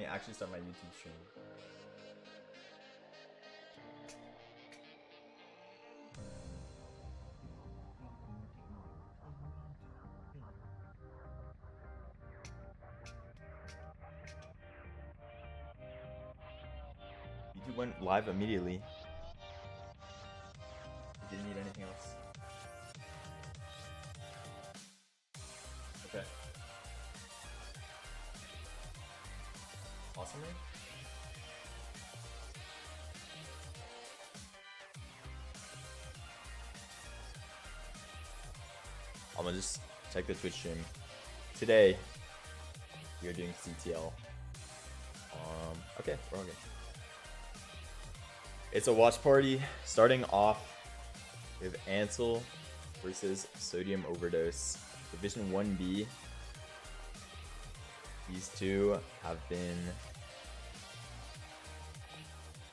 me actually start my YouTube stream. YouTube went live immediately. Didn't need anything else. Okay. Awesome. I'm gonna just check the Twitch stream. Today, we are doing CTL. Okay, we're all good. It's a watch party starting off with Ansel versus Sodium Overdose. Division 1B. These two have been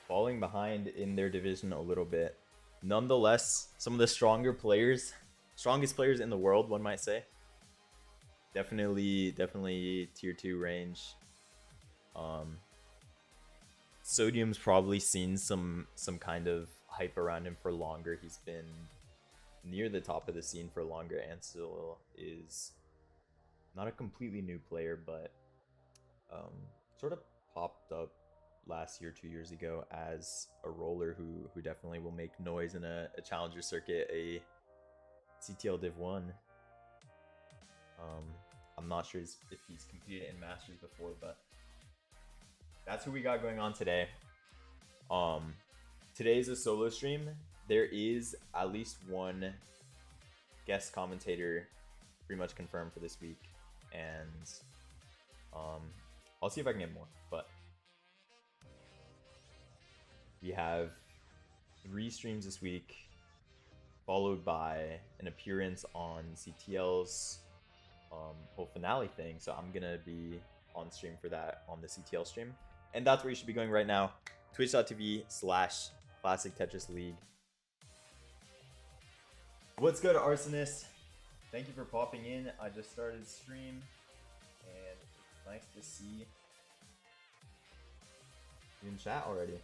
falling behind in their division a little bit. Nonetheless, some of the strongest players in the world, one might say. Definitely tier 2 range. Sodium's probably seen some kind of hype around him for longer. He's been near the top of the scene for longer. Ansel is not a completely new player, but sort of popped up last year, 2 years ago, as a roller who definitely will make noise in a challenger circuit, a CTL Div 1. I'm not sure if he's competed in Masters before, but that's who we got going on today. Today's a solo stream. There is at least one guest commentator pretty much confirmed for this week, and I'll see if I can get more, but we have 3 streams this week, followed by an appearance on CTL's whole finale thing. So I'm gonna be on stream for that on the CTL stream, and that's where you should be going right now. Twitch.tv/Classic Tetris League. What's good, Arsonist? Thank you for popping in. I just started stream, and it's nice to see you in chat already.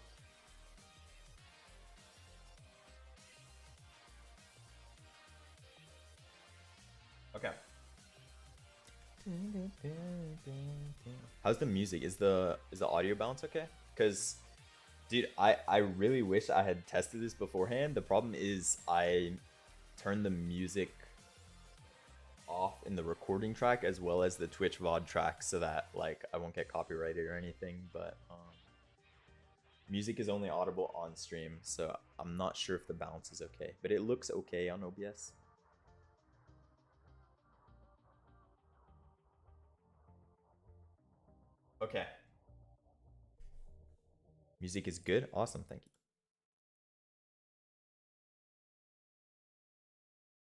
Okay. How's the music? Is the audio balance okay? Because, dude, I really wish I had tested this beforehand. The problem is I turned the music off in the recording track as well as the Twitch VOD track so that like I won't get copyrighted or anything. But music is only audible on stream, so I'm not sure if the balance is okay. But it looks okay on OBS. Okay. Music is good. Awesome. Thank you.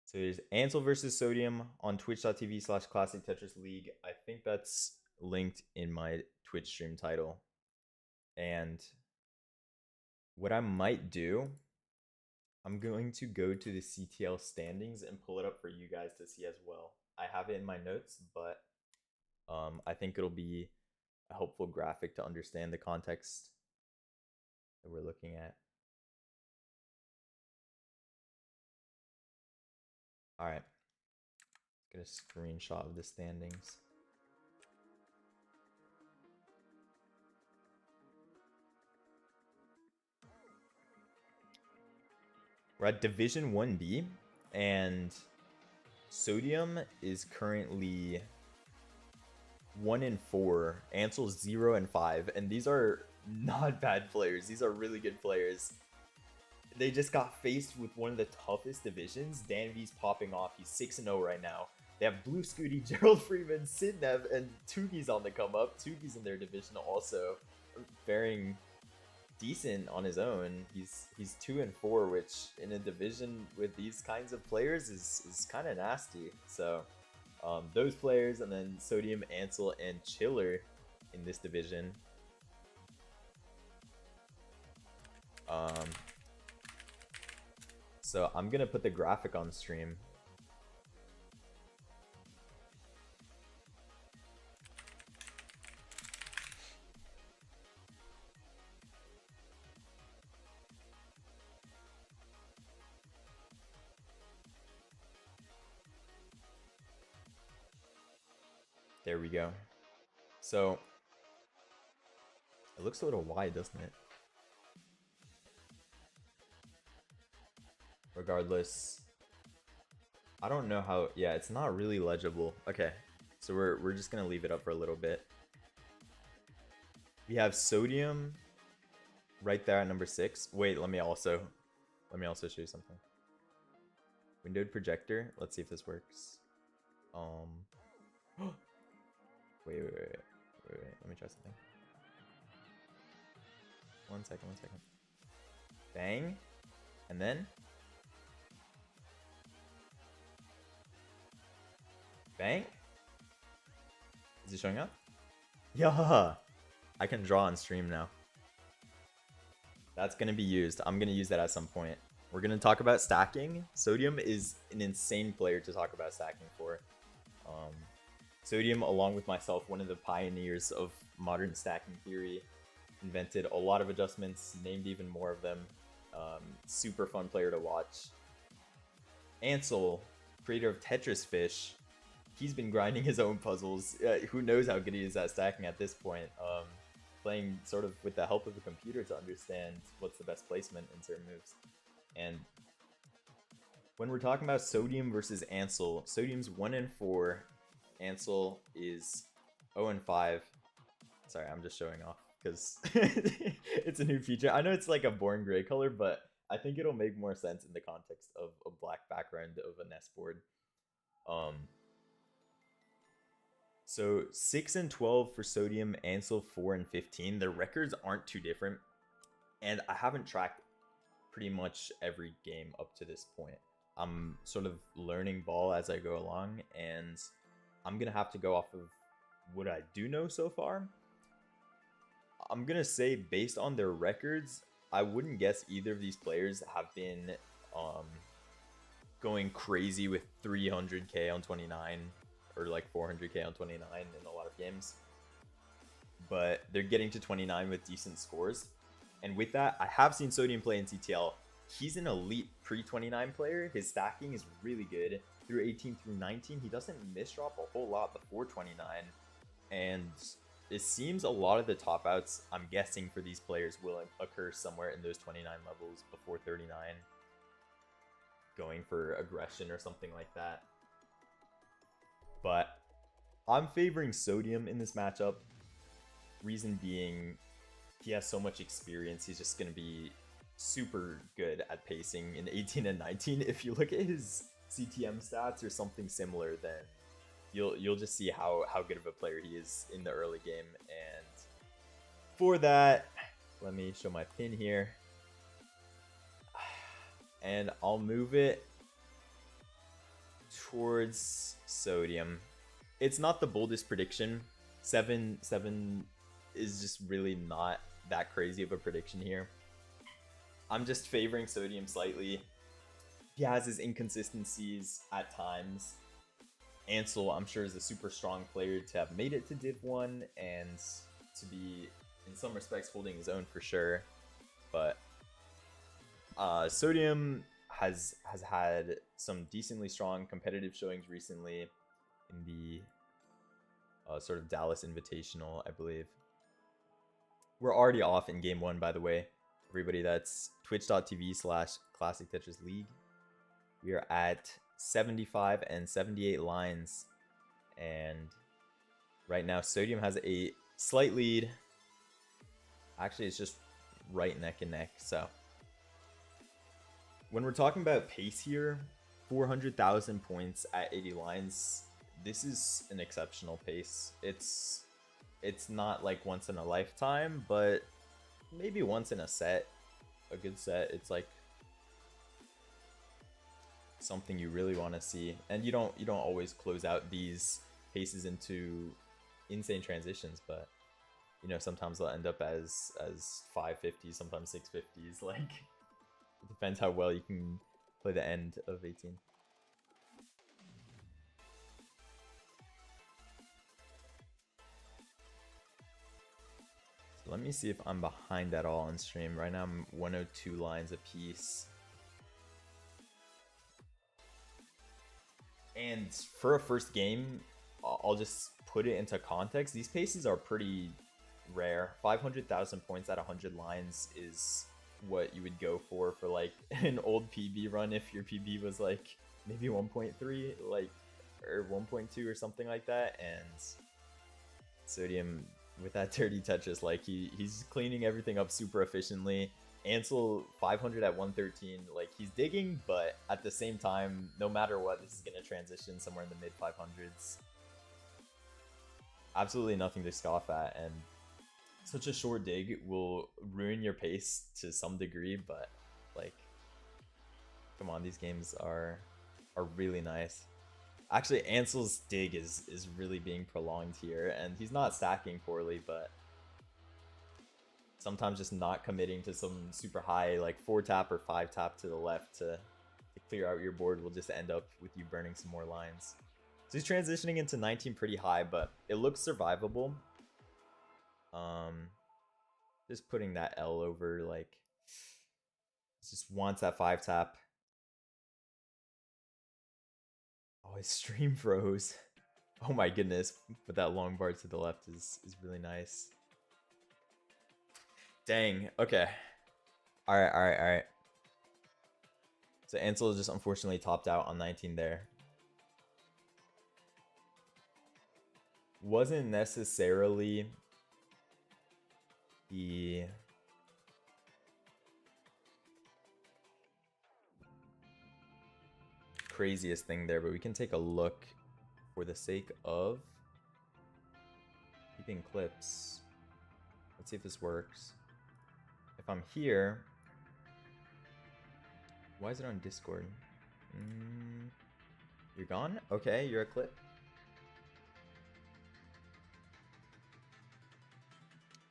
So there's Ansel versus Sodium on twitch.tv/Classic Tetris League. I think that's linked in my Twitch stream title. And what I might do, I'm going to go to the CTL standings and pull it up for you guys to see as well. I have it in my notes, but I think it'll be a helpful graphic to understand the context that we're looking at. All right, let's get a screenshot of the standings. We're at Division 1B, and Sodium is currently 1-4. Ansel's 0-5, and these are not bad players. These are really good players. They just got faced with one of the toughest divisions. Danby's popping off. He's 6-0 right now. They have Blue Scooty, Gerald Freeman, Sidnev, and Tugi's on the come up. Tugi's in their division also, faring decent on his own. He's 2-4, which in a division with these kinds of players is kind of nasty. So those players, and then Sodium, Ansel, and Chiller in this division. So I'm gonna put the graphic on stream. There we go. So it looks a little wide, doesn't it? Regardless, I don't know how. Yeah, it's not really legible. Okay, so we're just gonna leave it up for a little bit. We have sodium right there at number 6. Wait, let me also show you something. Windowed projector. Let's see if this works. Wait. Let me try something. One second. Bang. And then bang. Is it showing up? Yeah. I can draw on stream now. That's going to be used. I'm going to use that at some point. We're going to talk about stacking. Sodium is an insane player to talk about stacking for. Sodium, along with myself, one of the pioneers of modern stacking theory, invented a lot of adjustments, named even more of them. Super fun player to watch. Ansel, creator of Tetris Fish, he's been grinding his own puzzles. Who knows how good he is at stacking at this point. Playing sort of with the help of a computer to understand what's the best placement in certain moves. And when we're talking about Sodium versus Ansel, Sodium's 1-4. Ansel is 0-5. Sorry, I'm just showing off because it's a new feature. I know it's like a boring gray color, but I think it'll make more sense in the context of a black background of a NES board. So 6-12 for Sodium, Ansel 4-15. Their records aren't too different, and I haven't tracked pretty much every game up to this point. I'm sort of learning ball as I go along, and I'm gonna have to go off of what I do know so far. I'm gonna say, based on their records, I wouldn't guess either of these players have been going crazy with 300k on 29 or like 400k on 29 in a lot of games. But they're getting to 29 with decent scores. And with that, I have seen Sodium play in CTL. He's an elite pre-29 player. His stacking is really good. Through 18 through 19, he doesn't misdrop a whole lot before 29. And it seems a lot of the top outs, I'm guessing, for these players will occur somewhere in those 29 levels before 39. Going for aggression or something like that. But I'm favoring Sodium in this matchup. Reason being, he has so much experience. He's just going to be super good at pacing in 18 and 19. If you look at his CTM stats or something similar, then you'll just see how good of a player he is in the early game. And for that, let me show my pin here. And I'll move it towards Sodium. It's not the boldest prediction. 7 is just really not that crazy of a prediction here. I'm just favoring Sodium slightly. He has his inconsistencies at times. Ansel, I'm sure, is a super strong player to have made it to Div 1 and to be, in some respects, holding his own for sure. But Sodium has had some decently strong competitive showings recently in the sort of Dallas Invitational, I believe. We're already off in Game 1, by the way. Everybody, that's twitch.tv/Classic Tetris League. We are at 75 and 78 lines. And right now, Sodium has a slight lead. Actually, it's just right neck and neck. So when we're talking about pace here, 400,000 points at 80 lines, this is an exceptional pace. It's not like once in a lifetime, but maybe once in a set, a good set. It's like something you really want to see, and you don't always close out these paces into insane transitions, but you know, sometimes they'll end up as 550s, sometimes 650s. Like, it depends how well you can play the end of 18. So let me see if I'm behind at all on stream. Right now I'm 102 lines apiece. And for a first game, I'll just put it into context, these paces are pretty rare. 500,000 points at 100 lines is what you would go for like an old PB run if your PB was like maybe 1.3 like or 1.2 or something like that. And Sodium with that dirty Tetris, like he's cleaning everything up super efficiently. Ansel 500 at 113, like he's digging, but at the same time, no matter what, this is gonna transition somewhere in the mid 500s. Absolutely nothing to scoff at, and such a short dig will ruin your pace to some degree, but like, come on, these games are really nice. Actually, Ansel's dig is really being prolonged here, and he's not stacking poorly, but sometimes just not committing to some super high like 4-tap or 5-tap to the left to clear out your board will just end up with you burning some more lines. So he's transitioning into 19 pretty high, but it looks survivable. Just putting that L over, like, just wants that 5-tap. Oh, his stream froze. Oh my goodness, but that long bar to the left is really nice. Dang, okay. Alright. So Ansel just unfortunately topped out on 19 there. Wasn't necessarily the craziest thing there, but we can take a look for the sake of keeping clips. Let's see if this works. If I'm here, why is it on Discord? You're gone? Okay, you're a clip.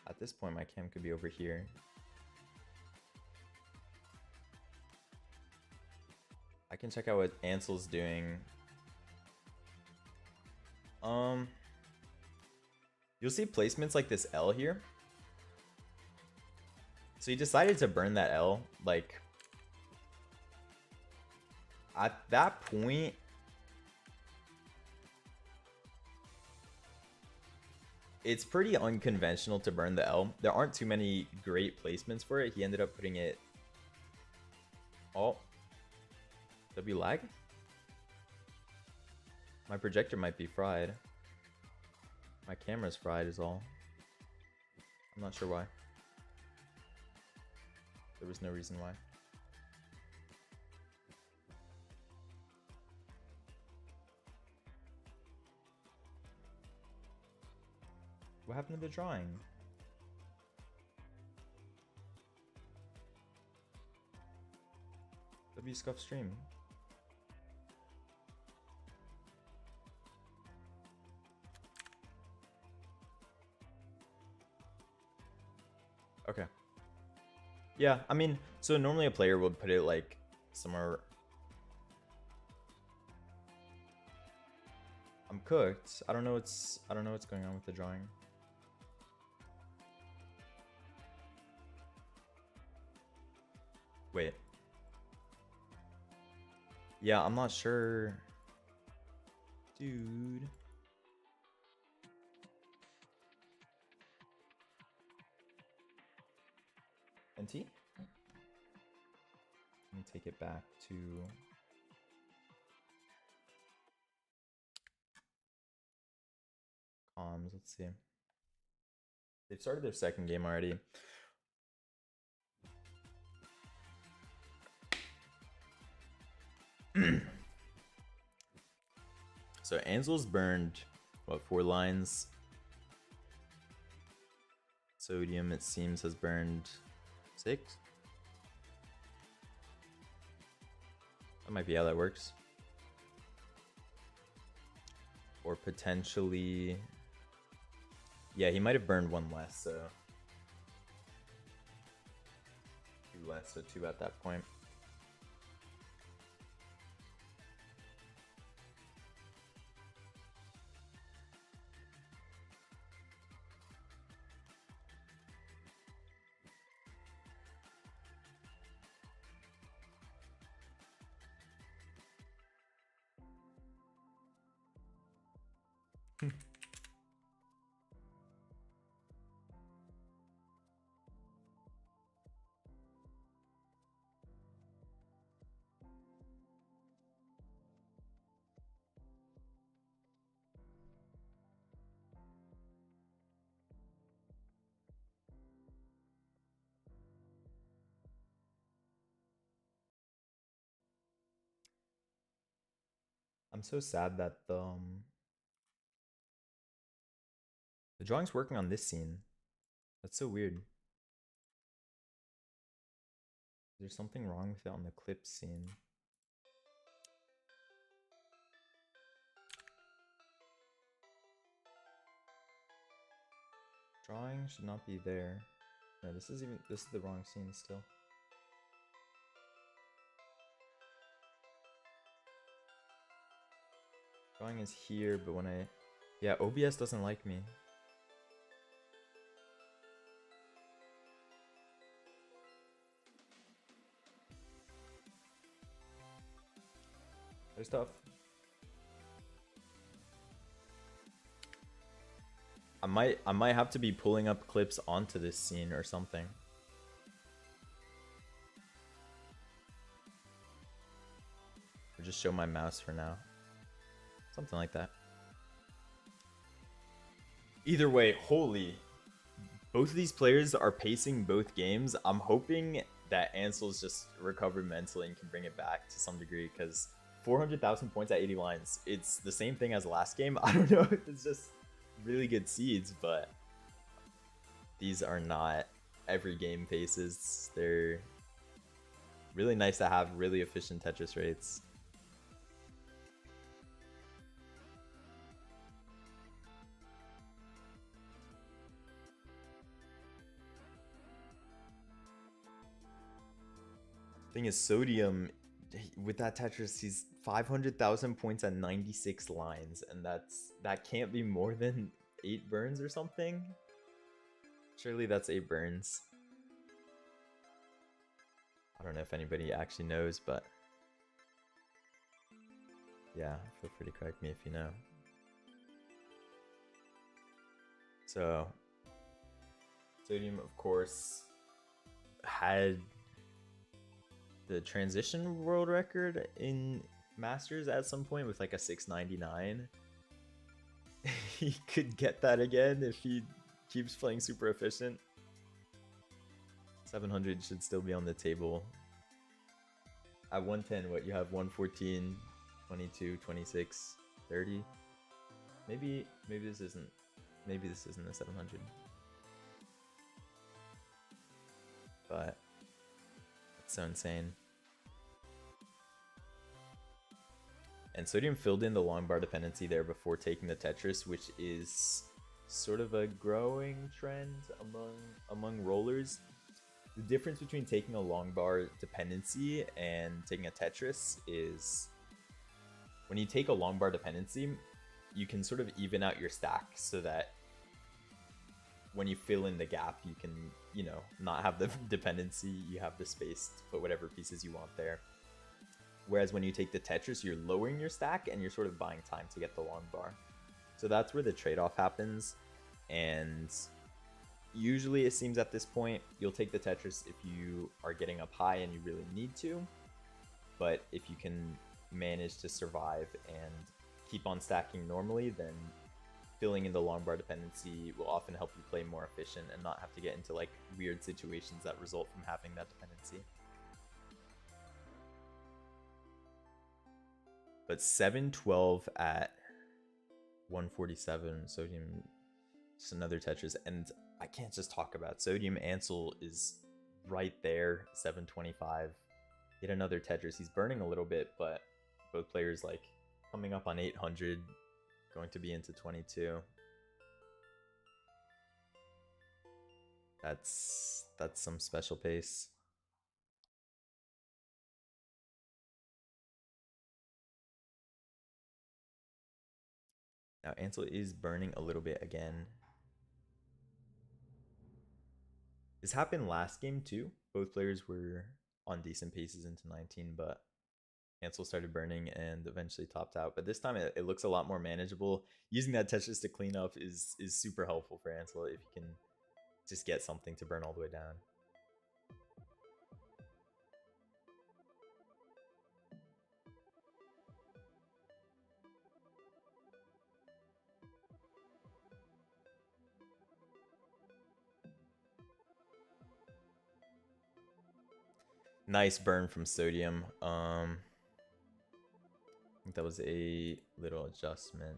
At this point, my cam could be over here. I can check out what Ansel's doing. You'll see placements like this L here. So he decided to burn that L. Like, at that point, it's pretty unconventional to burn the L. There aren't too many great placements for it. He ended up putting it... Oh. W lag? My projector might be fried. My camera's fried is all. I'm not sure why. There was no reason why. What happened to the drawing? W scuff stream. Okay. Yeah, I mean, so normally a player would put it like somewhere. I'm cooked. I don't know what's going on with the drawing. Wait. Yeah, I'm not sure. Dude. NT? Let me take it back to... comms, let's see. They've started their second game already. So Ansel's burned, what, 4 lines? Sodium, it seems, has burned 6? That might be how that works. Or potentially... Yeah, he might have burned 1 less, so... 2 less, so 2 at that point. so sad that the drawing's working on this scene. That's so weird. There's something wrong with it on the clip scene. Drawing should not be there. No, this is the wrong scene still. Drawing is here, but when yeah, OBS doesn't like me. There's stuff. I might have to be pulling up clips onto this scene or something. Or just show my mouse for now. Something like that. Either way, holy. Both of these players are pacing both games. I'm hoping that Ansel's just recovered mentally and can bring it back to some degree, because 400,000 points at 80 lines. It's the same thing as last game. I don't know if it's just really good seeds, but these are not every game paces. They're really nice to have really efficient Tetris rates. Thing is, Sodium, with that Tetris, he's 500,000 points at 96 lines, and that can't be more than 8 burns or something. Surely that's 8 burns. I don't know if anybody actually knows, but yeah, feel free to correct me if you know. So, Sodium, of course, had the transition world record in Masters at some point with like a 699. He could get that again if he keeps playing super efficient. 700 should still be on the table. At 110, what you have 114, 22, 26, 30. Maybe this isn't a 700. But that's so insane. And Sodium filled in the long bar dependency there before taking the Tetris, which is sort of a growing trend among rollers. The difference between taking a long bar dependency and taking a Tetris is when you take a long bar dependency, you can sort of even out your stack so that when you fill in the gap, you can, you know, not have the dependency, you have the space to put whatever pieces you want there. Whereas when you take the Tetris, you're lowering your stack and you're sort of buying time to get the long bar. So that's where the trade-off happens. And usually it seems at this point, you'll take the Tetris if you are getting up high and you really need to. But if you can manage to survive and keep on stacking normally, then filling in the long bar dependency will often help you play more efficient and not have to get into like weird situations that result from having that dependency. But 712 at 147, Sodium, just another Tetris. And I can't just talk about Sodium. Ansel is right there, 725. Yet another Tetris. He's burning a little bit, but both players like coming up on 800, going to be into 22. That's some special pace. Now Ansel is burning a little bit again. This happened last game too. Both players were on decent paces into 19, but Ansel started burning and eventually topped out. But this time it looks a lot more manageable. Using that Tetris to clean up is super helpful for Ansel if you can just get something to burn all the way down. Nice burn from Sodium. think that was a little adjustment.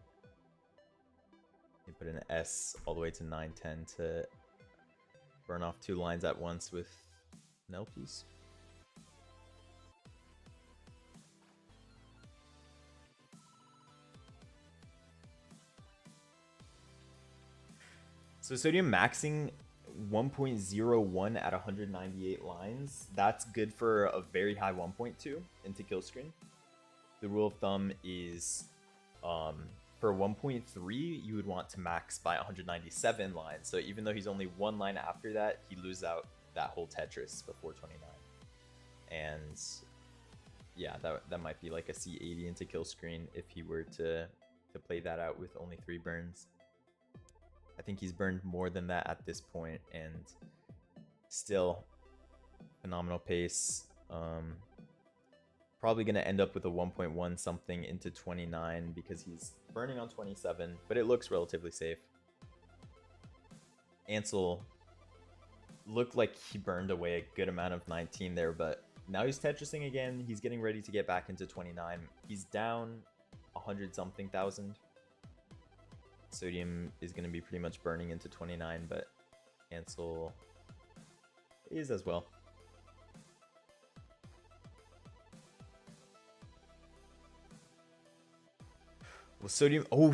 You put an S all the way to 910 to burn off 2 lines at once with an L piece. So Sodium maxing 1.01 at 198 lines. That's good for a very high 1.2 into kill screen. The rule of thumb is for 1.3, you would want to max by 197 lines. So even though he's only 1 line after that, he loses out that whole Tetris before 29. And yeah, that might be like a C80 into kill screen if he were to play that out with only 3 burns. I think he's burned more than that at this point, and still phenomenal pace. Probably going to end up with a 1.1 something into 29 because he's burning on 27, but it looks relatively safe. Ansel looked like he burned away a good amount of 19 there, but now he's Tetrising again. He's getting ready to get back into 29. He's down 100 something thousand. Sodium is going to be pretty much burning into 29, but Ansel is as well. Well,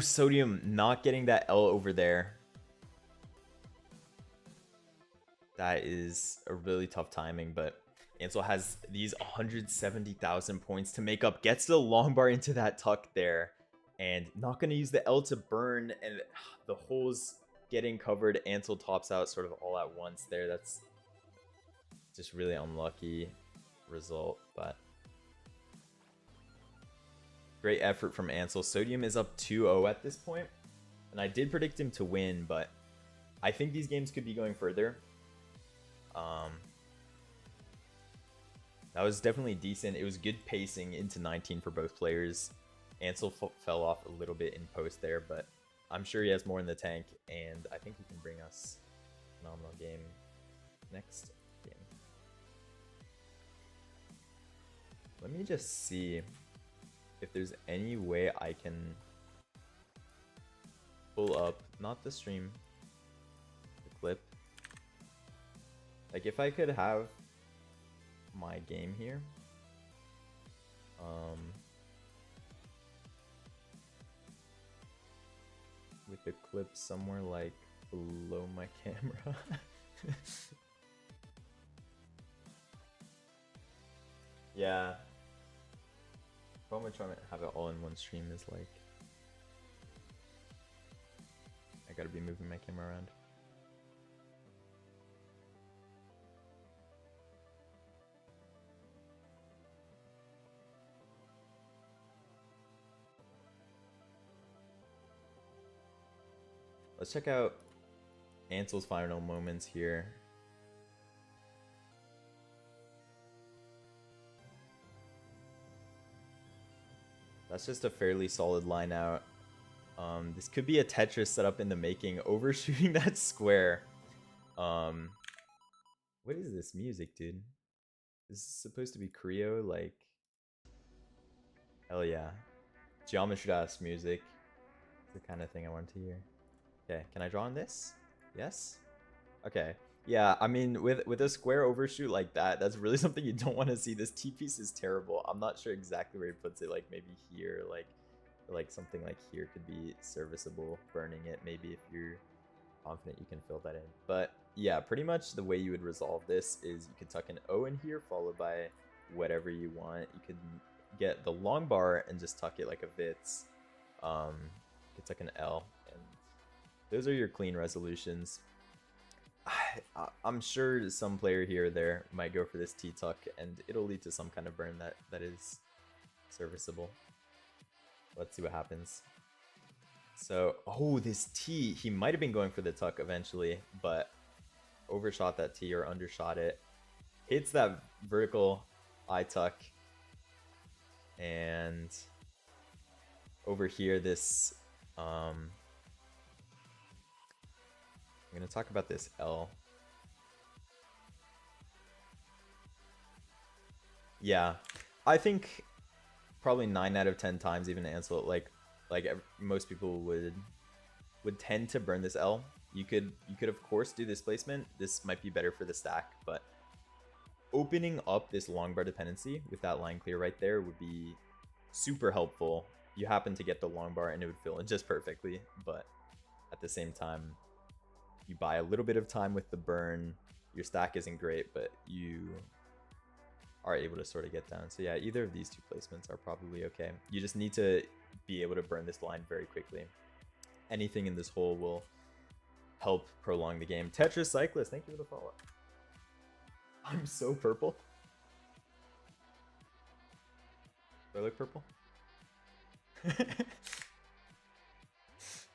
Sodium not getting that L over there. That is a really tough timing, but Ansel has these 170,000 points to make up. Gets the long bar into that tuck there, and not going to use the L to burn, and the holes getting covered. Ansel tops out sort of all at once there. That's just really unlucky result, but great effort from Ansel. Sodium is up 2-0 at this point, and I did predict him to win, but I think these games could be going further. That was definitely decent. It was good pacing into 19 for both players. Ansel fell off a little bit in post there, but I'm sure he has more in the tank, and I think he can bring us a phenomenal game next game. Let me just see if there's any way I can pull up, not the stream, the clip. Like if I could have my game here. With the clip somewhere like below my camera. Yeah. Probably trying to have it all in one stream is like, I gotta be moving my camera around. Let's check out Ansel's final moments here. That's just a fairly solid line out. This could be a Tetris setup in the making, overshooting that square. What is this music, dude? This is supposed to be Creo, like... Hell yeah. Geometry Dash music. It's the kind of thing I want to hear. Okay, can I draw on this? Yes? Okay. Yeah, I mean, with a square overshoot like that, that's really something you don't want to see. This T-piece is terrible. I'm not sure exactly where he puts it, like maybe here, like something like here could be serviceable, burning it, maybe if you're confident you can fill that in. But yeah, pretty much the way you would resolve this is you could tuck an O in here, followed by whatever you want. You could get the long bar and just tuck it like a Vitz. You could tuck an L, and those are your clean resolutions. I'm sure some player here or there might go for this T-tuck, and it'll lead to some kind of burn that is serviceable. Let's see what happens. So, oh, this T, he might have been going for the tuck eventually, but overshot that T or undershot it. Hits that vertical I tuck, and over here, this I'm gonna talk about this L. Yeah, I think probably 9 out of 10 times even Ansel, most people would tend to burn this L. You could of course do this placement. This might be better for the stack, but opening up this long bar dependency with that line clear right there would be super helpful. You happen to get the long bar and it would fill in just perfectly, but at the same time, you buy a little bit of time with the burn. Your stack isn't great, but you are able to sort of get down. So yeah, either of these two placements are probably okay. You just need to be able to burn this line very quickly. Anything in this hole will help prolong the game. Tetris Cyclist, thank you for the follow. I'm so purple. Do I look purple?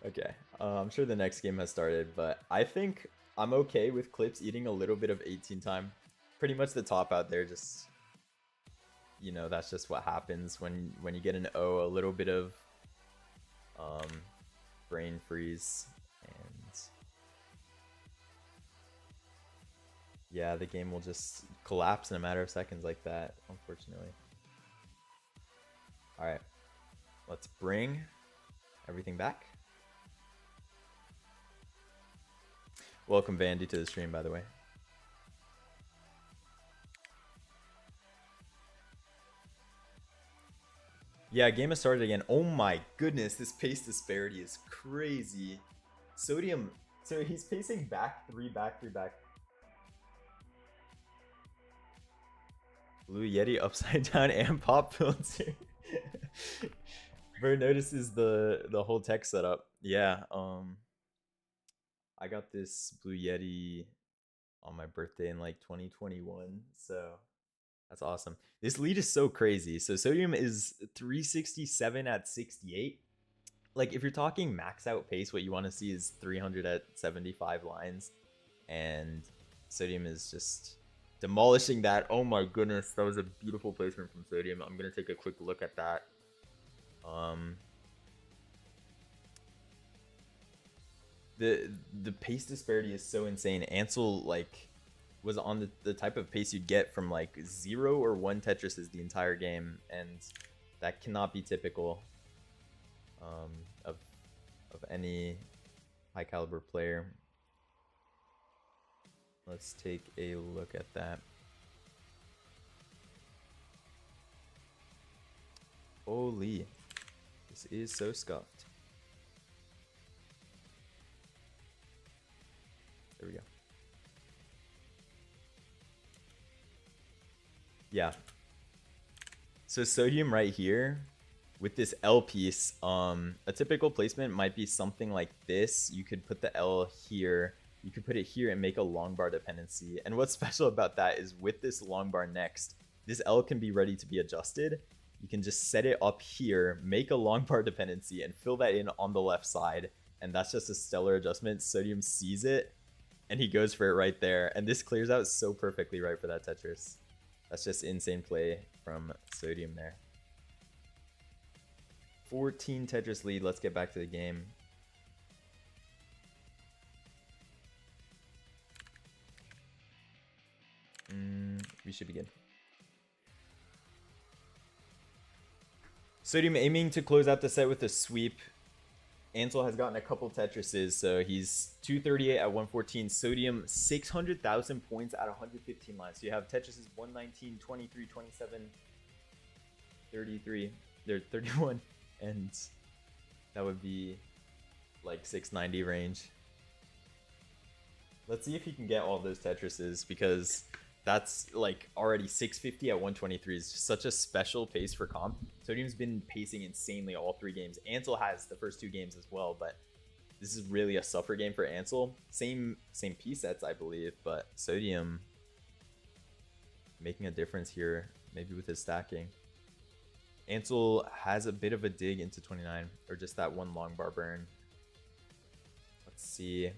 Okay, I'm sure the next game has started, but I think I'm okay with Clips eating a little bit of 18 time. Pretty much the top out there, just, you know, that's just what happens when you get an O, a little bit of brain freeze, and yeah, the game will just collapse in a matter of seconds like that, unfortunately. All right, let's bring everything back. Welcome Vandy to the stream, by the way. Yeah, game has started again. Oh my goodness, this pace disparity is crazy. Sodium, so he's pacing back, three back. Blue Yeti upside down and pop filter. Bird notices the whole tech setup. Yeah, I got this Blue Yeti on my birthday in like 2021, so that's awesome. This lead is so crazy. So Sodium is 367 at 68. Like if you're talking max out pace, what you want to see is 300 at 75 lines, and Sodium is just demolishing that. Oh my goodness, that was a beautiful placement from Sodium. I'm gonna take a quick look at that. The pace disparity is so insane. Ansel like was on the type of pace you'd get from like 0 or 1 Tetrises the entire game, and that cannot be typical of any high caliber player. Let's take a look at that. Holy, this is so scuffed. There we go. Yeah. So Sodium right here with this L piece, a typical placement might be something like this. You could put the L here, you could put it here and make a long bar dependency. And what's special about that is with this long bar next, this L can be ready to be adjusted. You can just set it up here, make a long bar dependency, and fill that in on the left side. And that's just a stellar adjustment. Sodium sees it, and he goes for it right there. And this clears out so perfectly right for that Tetris. That's just insane play from Sodium there. 14 Tetris lead. Let's get back to the game. We should begin. Sodium aiming to close out the set with a sweep. Ansel has gotten a couple Tetrises, so he's 238 at 114. Sodium 600,000 points at 115 lines. So you have Tetrises 119, 23, 27, 33. They're 31, and that would be like 690 range. Let's see if he can get all those Tetrises, because that's like already 650 at 123 is such a special pace for comp. Sodium's been pacing insanely all 3 games. Ansel has the first 2 games as well, but this is really a suffer game for Ansel. Same P sets, I believe, but Sodium making a difference here, maybe with his stacking. Ansel has a bit of a dig into 29, or just that one long bar burn. Let's see.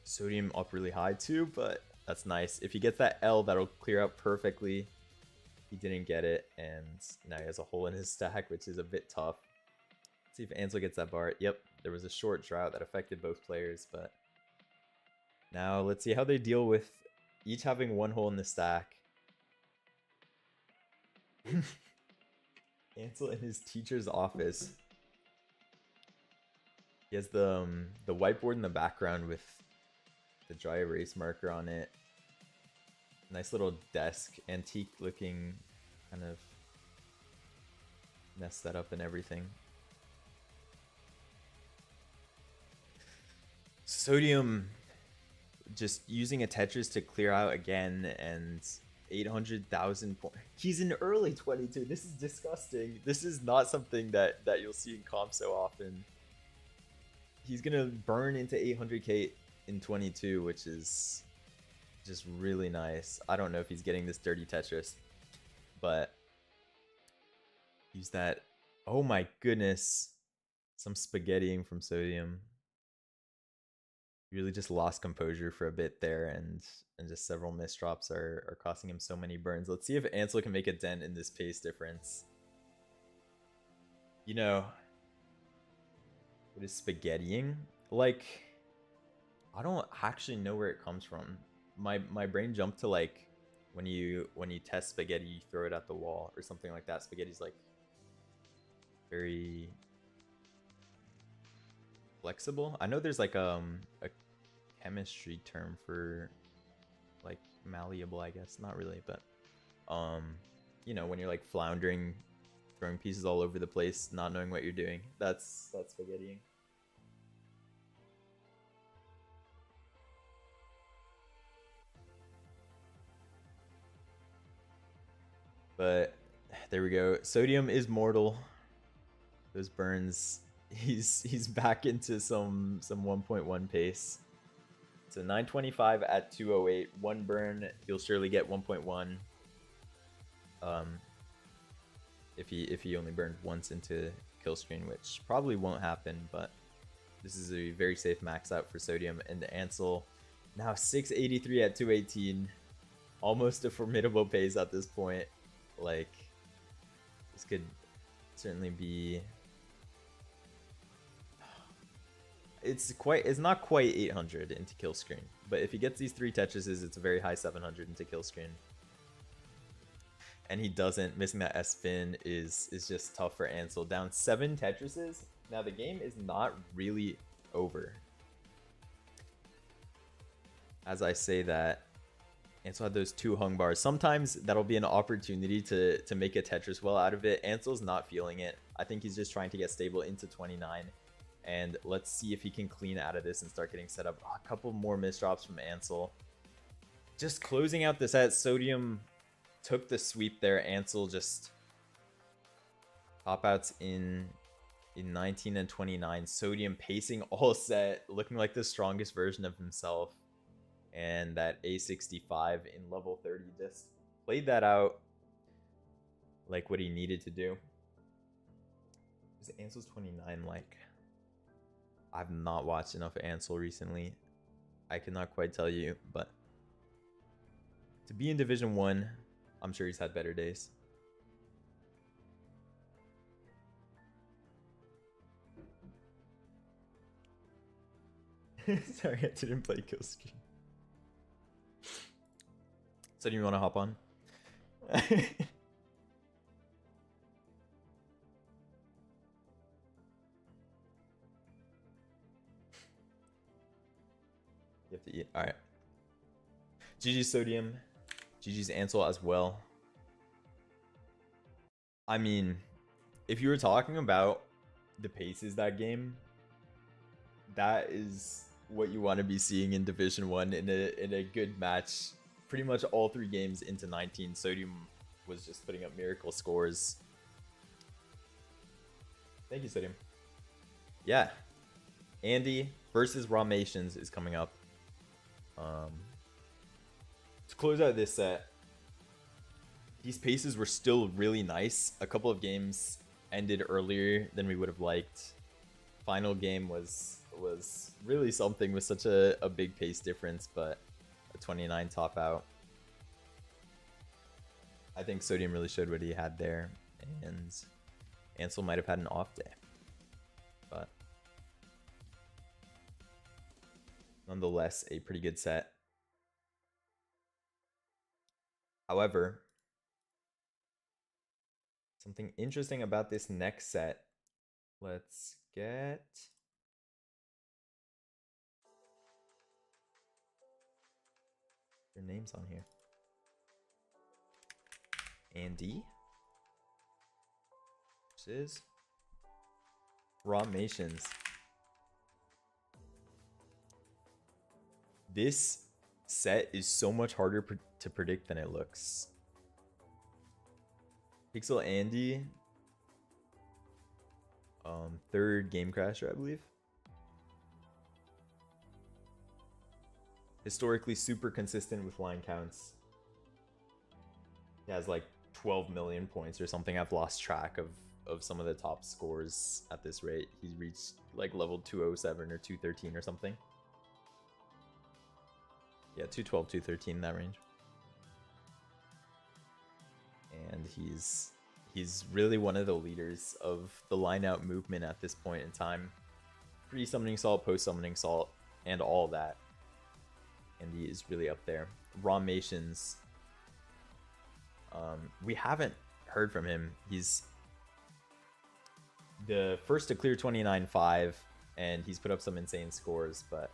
Sodium up really high too, but that's nice. If he gets that L, that'll clear out perfectly. He didn't get it, and now he has a hole in his stack, which is a bit tough. Let's see if Ansel gets that bar. Yep, there was a short drought that affected both players, but now let's see how they deal with each having one hole in the stack. Ansel in his teacher's office. He has the whiteboard in the background with the dry erase marker on it. Nice little desk, antique looking, kind of messed that up and everything. Sodium just using a Tetris to clear out again, and 800,000 points. He's in early 22. This is disgusting. This is not something that you'll see in comp so often. He's gonna burn into 800k in 22, which is just really nice. I don't know if he's getting this dirty Tetris, but use that. Oh my goodness, some spaghettiing from Sodium. Really just lost composure for a bit there, and just several misdrops are costing him so many burns. Let's see if Ansel can make a dent in this pace difference. You know, what is spaghettiing? Like, I don't actually know where it comes from. My brain jumped to like when you test spaghetti, you throw it at the wall or something like that. Spaghetti's like very flexible. I know there's like a chemistry term for like malleable, I guess. Not really, but you know, when you're like floundering, throwing pieces all over the place, not knowing what you're doing. That's spaghettiing. But there we go. Sodium is mortal. Those burns. He's back into some 1.1 pace. So 925 at 208. One burn. He'll surely get 1.1. If he only burned once into kill screen, which probably won't happen, but this is a very safe max out for Sodium. And Ansel now 683 at 218. Almost a formidable pace at this point. Like, this could certainly be... It's not quite 800 into kill screen, but if he gets these 3 Tetrises, it's a very high 700 into kill screen. And he doesn't. Missing that S spin is just tough for Ansel. Down 7 Tetrises. Now the game is not really over. As I say that, Ansel had those 2 hung bars. Sometimes that'll be an opportunity to make a Tetris well out of it. Ansel's not feeling it. I think he's just trying to get stable into 29. And let's see if he can clean out of this and start getting set up. Oh, a couple more misdrops from Ansel. Just closing out the set. Sodium took the sweep there. Ansel just top outs in 19 and 29. Sodium pacing all set, looking like the strongest version of himself. And that A65 in level 30 just played that out like what he needed to do. Is Ansel's 29 like... I've not watched enough of Ansel recently. I cannot quite tell you, but to be in Division 1, I'm sure he's had better days. Sorry, I didn't play Kill Screen. So do you want to hop on? You have to eat. Alright. GG's Sodium. GG's Ansel as well. I mean, if you were talking about the paces that game, that is what you want to be seeing in Division 1 in a good match. Pretty much all 3 games into 19, Sodium was just putting up miracle scores. Thank you, Sodium. Yeah. Andy versus Ramations is coming up. To close out this set, these paces were still really nice. A couple of games ended earlier than we would have liked. Final game was really something with such a big pace difference, but a 29 top out. I think Sodium really showed what he had there, and Ansel might have had an off day, but nonetheless, a pretty good set. However, Something interesting about this next set. Let's get their names on here. Andy versus Ramations. This set is so much harder to predict than it looks. Pixel Andy, third game crasher, I believe. Historically super consistent with line counts. He has like 12 million points or something. I've lost track of some of the top scores at this rate. He's reached like level 207 or 213 or something. Yeah, 212, 213 in that range. And he's really one of the leaders of the line out movement at this point in time. Pre-summoning salt, post-summoning salt, and all that. And he is really up there. Ramations. We haven't heard from him. He's the first to clear 29.5, and he's put up some insane scores, but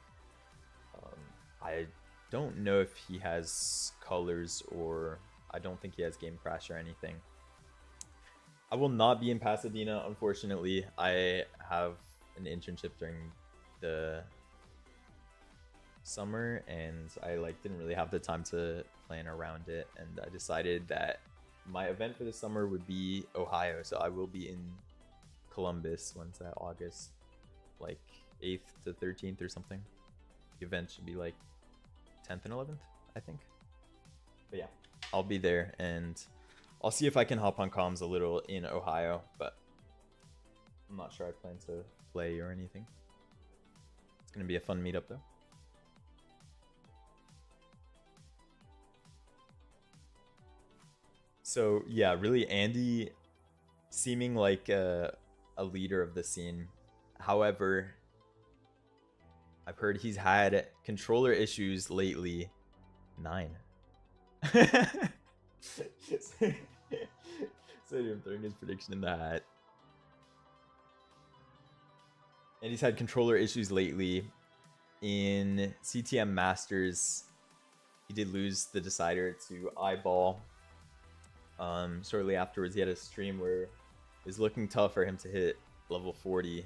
I don't know if he has colors, or I don't think he has game crash or anything. I will not be in Pasadena, unfortunately. I have an internship during the summer, and I didn't really have the time to plan around it, and I decided that my event for the summer would be Ohio, so I will be in Columbus. When's that? August 8th to 13th or something. The event should be 10th and 11th, I think. But yeah, I'll be there, and I'll see if I can hop on comms a little in Ohio, but I'm not sure I plan to play or anything. It's gonna be a fun meetup though. So yeah, really Andy seeming like a leader of the scene. However, I've heard he's had controller issues lately. 9. So I'm throwing his prediction in the hat. And he's had controller issues lately. In CTM Masters, he did lose the decider to Eyeball. Shortly afterwards, he had a stream where it was looking tough for him to hit level 40.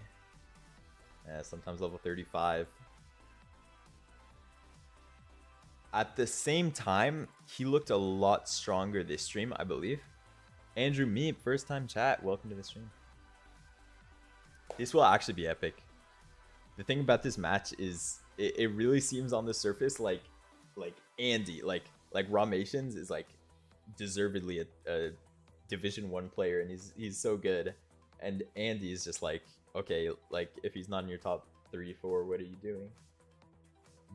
Sometimes level 35. At the same time, he looked a lot stronger this stream, I believe. Andrew Meep, first time chat, welcome to the stream. This will actually be epic. The thing about this match is it really seems on the surface like Andy, like Ramations is deservedly a Division 1 player, and he's so good, and Andy is just okay, if he's not in your top 3, 4, what are you doing?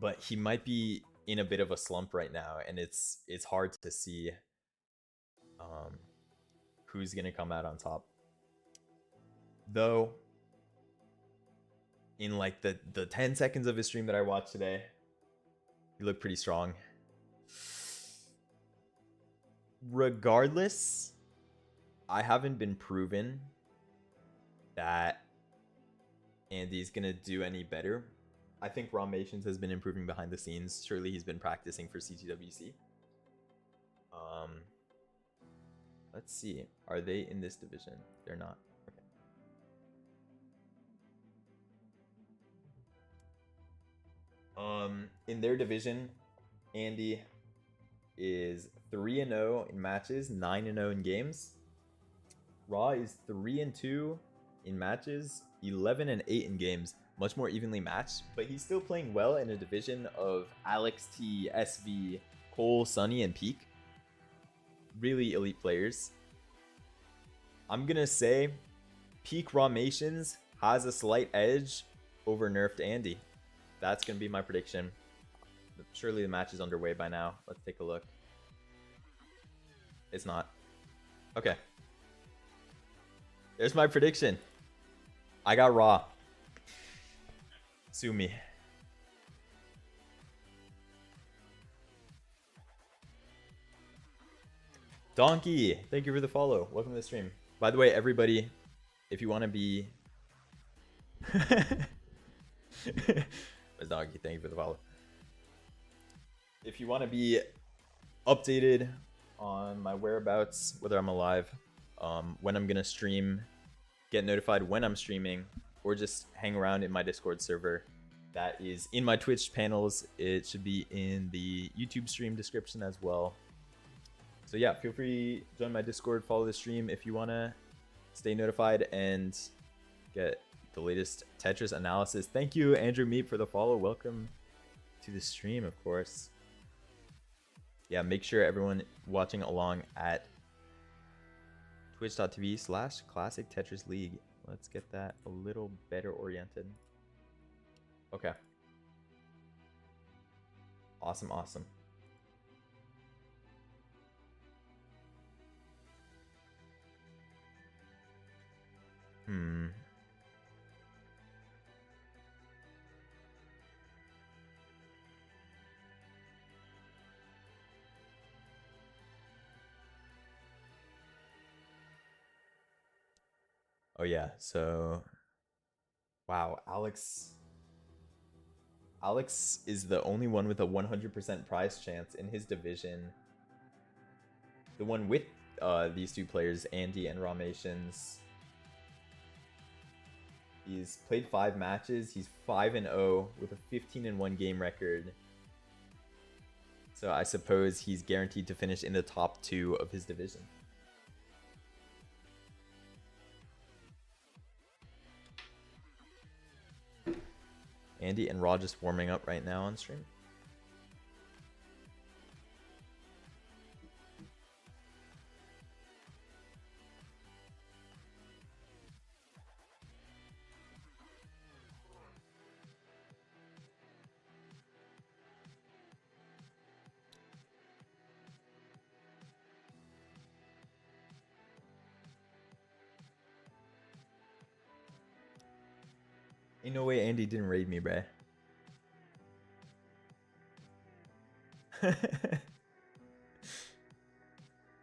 But he might be in a bit of a slump right now, and it's hard to see who's gonna come out on top. Though in the 10 seconds of his stream that I watched today, he looked pretty strong. Regardless, I haven't been proven that Andy's gonna do any better. I think Ramations has been improving behind the scenes. Surely he's been practicing for CTWC. Let's see. Are they in this division? They're not. Okay. In their division, Andy is 3-0 in matches, 9-0 in games. Raw is 3-2 in matches, 11-8 in games. Much more evenly matched, but he's still playing well in a division of Alex T, SV, Cole, Sunny, and Peak. Really elite players. I'm gonna say Peak Ramations has a slight edge over nerfed Andy. That's gonna be my prediction. Surely the match is underway by now. Let's take a look. It's not. Okay. There's my prediction. I got Raw. Sue me. Donkey, thank you for the follow. Welcome to the stream. By the way, everybody, if you want to be... Ms. Donkey, thank you for the follow. If you want to be updated on my whereabouts, whether I'm alive, when I'm going to stream, get notified when I'm streaming, or just hang around in my Discord server, that is in my Twitch panels. It should be in the YouTube stream description as well. So yeah, feel free to join my Discord, follow the stream if you want to stay notified and get the latest Tetris analysis. Thank you, Andrew Meep, for the follow. Welcome to the stream, of course. Yeah, make sure everyone watching along at twitch.tv/Classic Tetris League. Let's get that a little better oriented. Okay. Awesome, awesome. Oh yeah, so wow, Alex is the only one with a 100% prize chance in his division. The one with these two players, Andy and Ramations. He's played 5 matches. He's 5-0 with a 15-1 game record. So I suppose he's guaranteed to finish in the top 2 of his division. Andy and Raw just warming up right now on stream. Ain't no way Andy didn't raid me, bruh.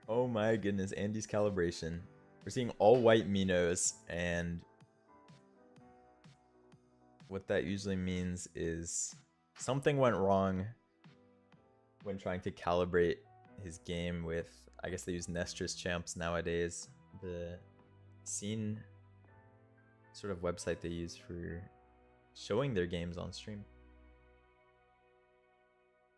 Oh my goodness, Andy's calibration. We're seeing all white Minos, and what that usually means is something went wrong when trying to calibrate his game with, I guess they use Nestris champs nowadays. The scene sort of website they use for showing their games on stream.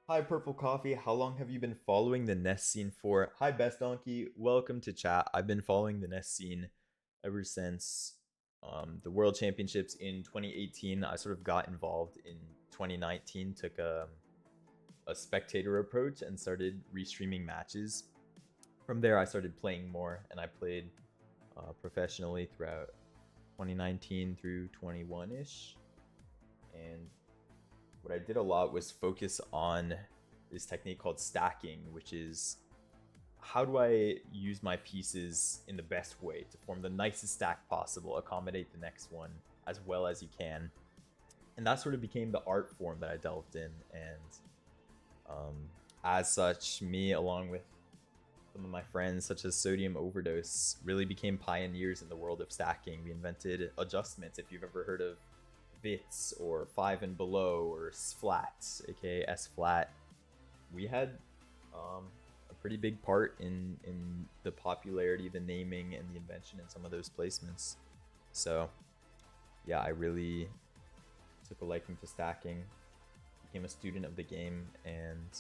Hi Purple Coffee, how long have you been following the Nest scene for? Hi Best Donkey, welcome to chat. I've been following the Nest scene ever since the World Championships in 2018. I sort of got involved in 2019, took a spectator approach and started restreaming matches. From there I started playing more, and I played professionally throughout 2019 through 21-ish. And what I did a lot was focus on this technique called stacking, which is how do I use my pieces in the best way to form the nicest stack possible, accommodate the next one as well as you can. And that sort of became the art form that I delved in. And as such, me along with some of my friends such as Sodium Overdose really became pioneers in the world of stacking. We invented adjustments, if you've ever heard of Vits or 5 and below or flat, aka S flat. We had a pretty big part in the popularity, the naming, and the invention in some of those placements. So yeah, I really took a liking to stacking, became a student of the game, and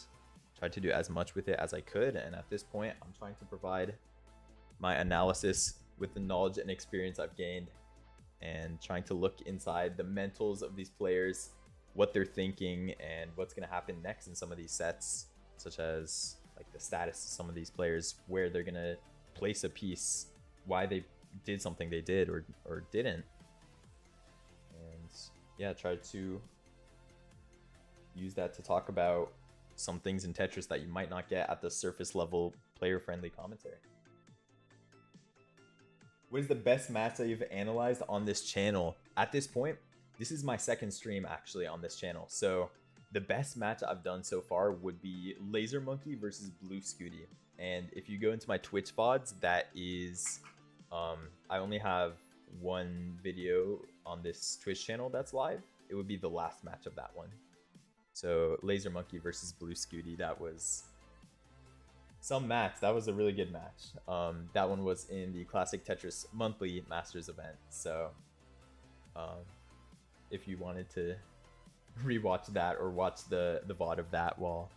tried to do as much with it as I could. And at this point, I'm trying to provide my analysis with the knowledge and experience I've gained, and trying to look inside the mentals of these players, what they're thinking, and what's going to happen next in some of these sets, such as like the status of some of these players, where they're going to place a piece, why they did something they did or didn't. And yeah, try to use that to talk about some things in Tetris that you might not get at the surface level player-friendly commentary. What is the best match that you've analyzed on this channel? At this point, this is my second stream actually on this channel. So the best match I've done so far would be Laser Monkey versus Blue Scooty. And if you go into my Twitch VODs, that is I only have one video on this Twitch channel that's live. It would be the last match of that one. So Laser Monkey versus Blue Scooty, that was some match. That was a really good match. That one was in the Classic Tetris monthly Masters event. So if you wanted to rewatch that or watch the VOD of that while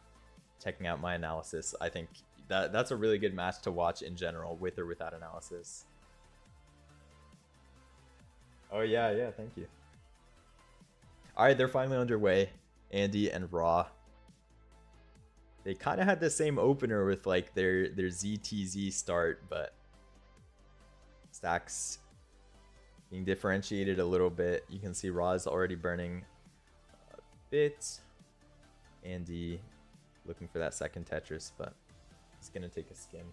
checking out my analysis, I think that's a really good match to watch in general, with or without analysis. Oh yeah, thank you. All right, they're finally underway. Andy and Raw. They kind of had the same opener with like their ZTZ start, but stacks being differentiated a little bit. You can see Raw is already burning a bit. Andy looking for that second Tetris, but he's gonna take a skim.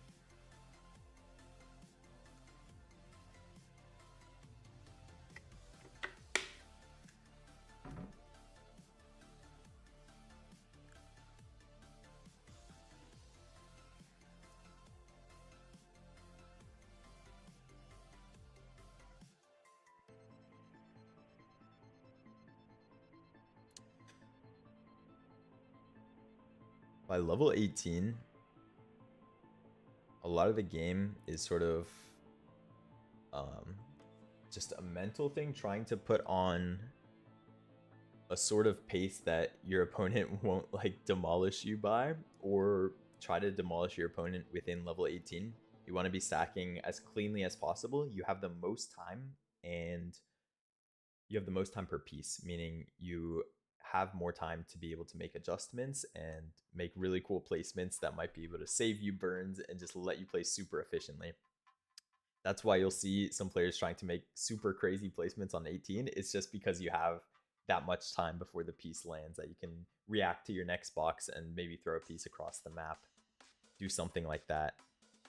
By level 18, a lot of the game is sort of just a mental thing, trying to put on a sort of pace that your opponent won't like demolish you by, or try to demolish your opponent within level 18. You want to be stacking as cleanly as possible. You have the most time, and you have the most time per piece, meaning you have more time to be able to make adjustments and make really cool placements that might be able to save you burns and just let you play super efficiently. That's why you'll see some players trying to make super crazy placements on 18. It's just because you have that much time before the piece lands that you can react to your next box and maybe throw a piece across the map, do something like that,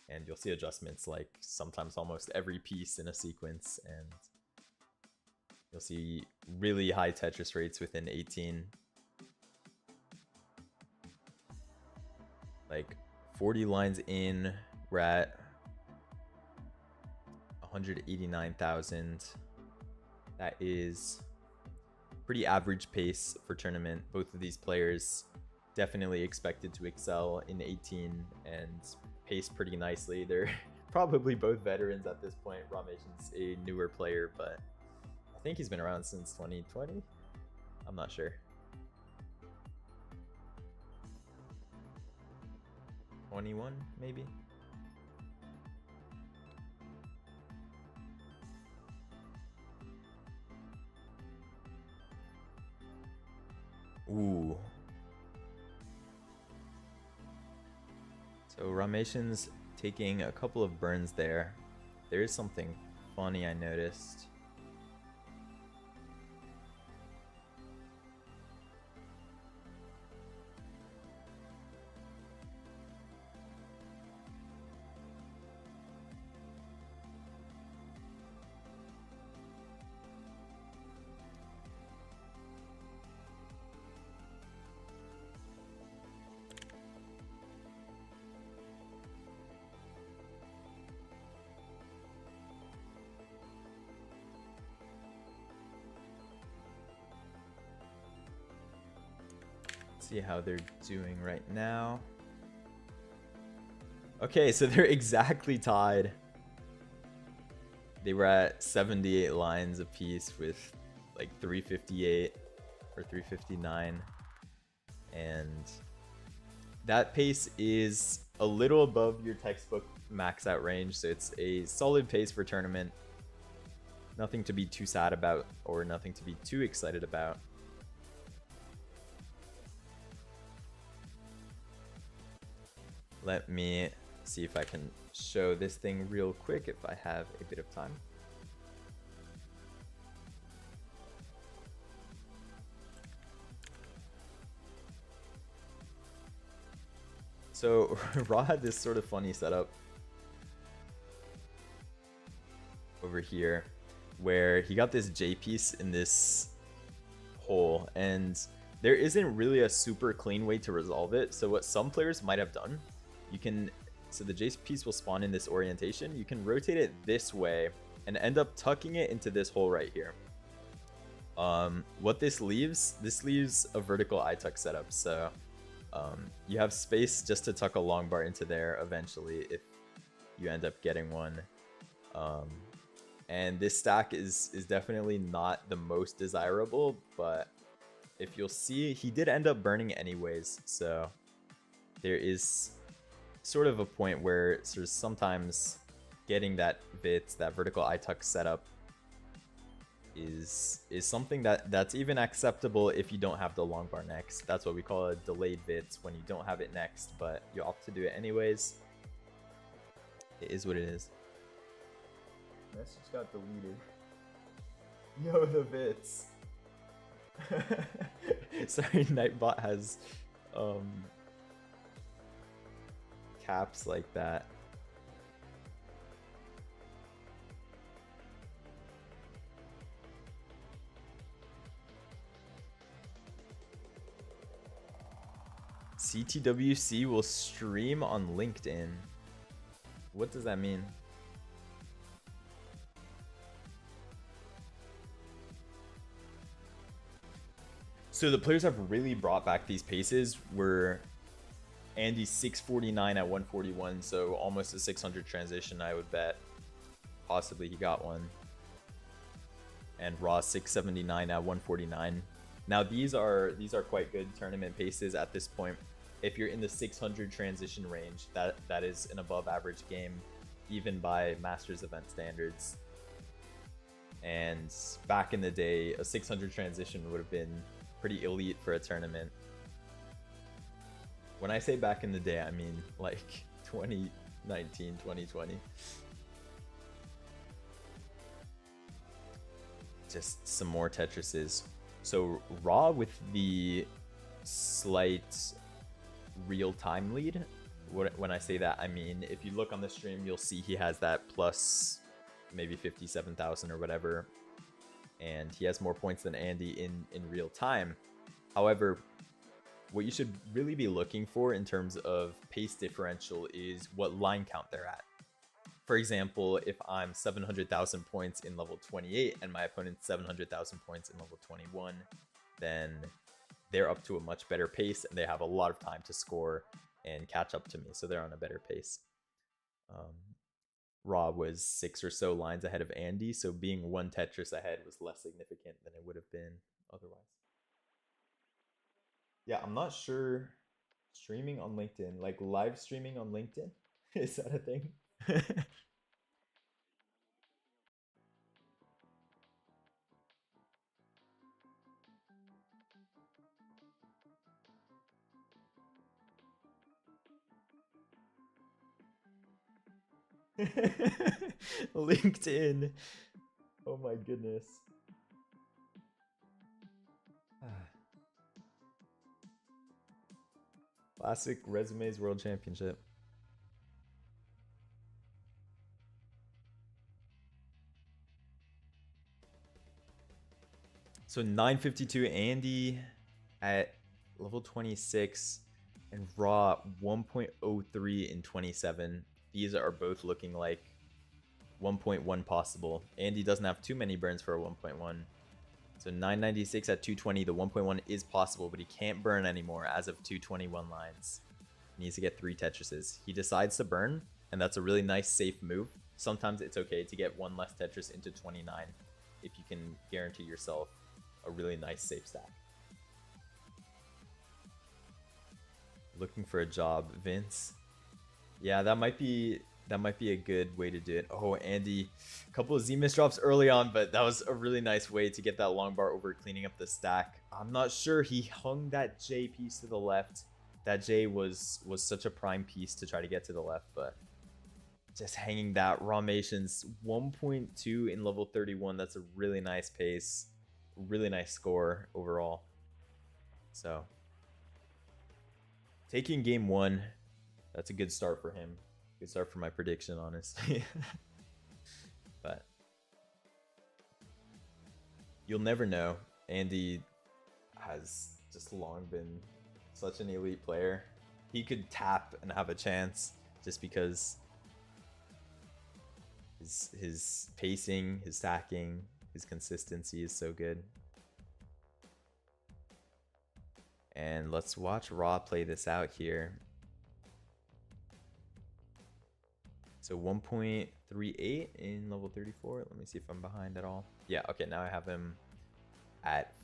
and you'll see adjustments like sometimes almost every piece in a sequence, and you'll see really high Tetris rates within 18. Like 40 lines in, we're at 189,000. That is pretty average pace for tournament. Both of these players definitely expected to excel in 18 and pace pretty nicely. They're probably both veterans at this point. Rameshan's a newer player, but I think he's been around since 2020. I'm not sure. 21 maybe. Ooh. So Rameshan's taking a couple of burns there. There is something funny I noticed. See how they're doing right now. Okay, so they're exactly tied. They were at 78 lines apiece with like 358 or 359, and that pace is a little above your textbook max out range, so it's a solid pace for tournament. Nothing to be too sad about or nothing to be too excited about. Let me see if I can show this thing real quick if I have a bit of time. So Raw had this sort of funny setup over here where he got this J piece in this hole, and there isn't really a super clean way to resolve it. So what some players might have done, you can So the Jace piece will spawn in this orientation. You can rotate it this way and end up tucking it into this hole right here. What this leaves a vertical I-tuck setup. So you have space just to tuck a long bar into there eventually if you end up getting one. And this stack is definitely not the most desirable, but if you'll see, he did end up burning anyways. So there is sort of a point where sort of sometimes getting that vertical I-tuck setup is something that's even acceptable if you don't have the long bar next. That's what we call a delayed bit, when you don't have it next, but you opt to do it anyways. It is what it is. Message got deleted. Yo, the bits. Sorry, Nightbot has caps like that. CTWC will stream on LinkedIn. What does that mean? So the players have really brought back these paces where Andy's 649 at 141, so almost a 600 transition, I would bet. Possibly he got one. And Raw 679 at 149. Now these are quite good tournament paces at this point. If you're in the 600 transition range, that is an above average game, even by Masters event standards. And back in the day, a 600 transition would have been pretty elite for a tournament. When I say back in the day, I mean like 2019, 2020. Just some more Tetrises. So Raw with the slight real-time lead. When I say that, I mean if you look on the stream, you'll see he has that plus maybe 57,000 or whatever, and he has more points than Andy in real time. However, what you should really be looking for in terms of pace differential is what line count they're at. For example, if I'm 700,000 points in level 28 and my opponent's 700,000 points in level 21, then they're up to a much better pace and they have a lot of time to score and catch up to me, so they're on a better pace. Raw was 6 or so lines ahead of Andy, so being one Tetris ahead was less significant than it would have been otherwise. Yeah, I'm not sure. Streaming on LinkedIn, like live streaming on LinkedIn, is that a thing? LinkedIn. Oh my goodness. Classic Resumes World Championship. So 952 Andy at level 26 and Raw 1.03 in 27. These are both looking like 1.1 possible. Andy doesn't have too many burns for a 1.1. So 996 at 220, the 1.1 is possible, but he can't burn anymore as of 221 lines. He needs to get 3 Tetrises. He decides to burn, and that's a really nice safe move. Sometimes it's okay to get one less Tetris into 29 if you can guarantee yourself a really nice safe stack. Looking for a job, Vince. Yeah, that might be a good way to do it. Oh, Andy, a couple of Z misdrops early on, but that was a really nice way to get that long bar over, cleaning up the stack. I'm not sure he hung that J piece to the left. That J was such a prime piece to try to get to the left, but just hanging that Ramations 1.2 in level 31. That's a really nice pace, really nice score overall. So taking game 1, that's a good start for him. Good start for my prediction, honestly. But you'll never know. Andy has just long been such an elite player. He could tap and have a chance. just because his pacing, his stacking, his consistency is so good. And let's watch Raw play this out here. So 1.38 in level 34. Let me see if I'm behind at all. Yeah, okay, now I have him at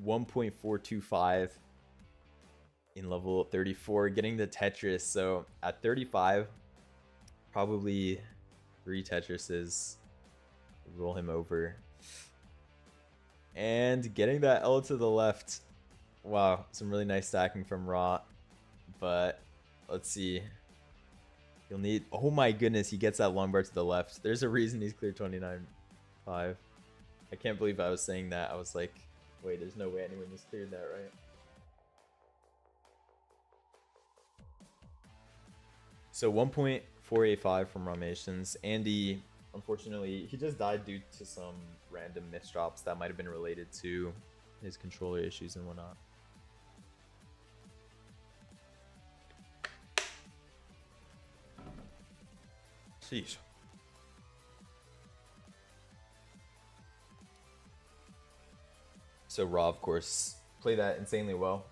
1.425 in level 34, getting the Tetris. So at 35, probably 3 Tetrises, roll him over. And getting that L to the left. Wow, some really nice stacking from Raw. But let's see. You'll need... Oh my goodness, he gets that long bar to the left. There's a reason he's cleared 29.5. I can't believe I was saying that. I was like, wait, there's no way anyone just cleared that, right? So 1.485 from Ramations. Andy, unfortunately, he just died due to some random misdrops that might have been related to his controller issues and whatnot. Sheesh. So Raw, of course, played that insanely well.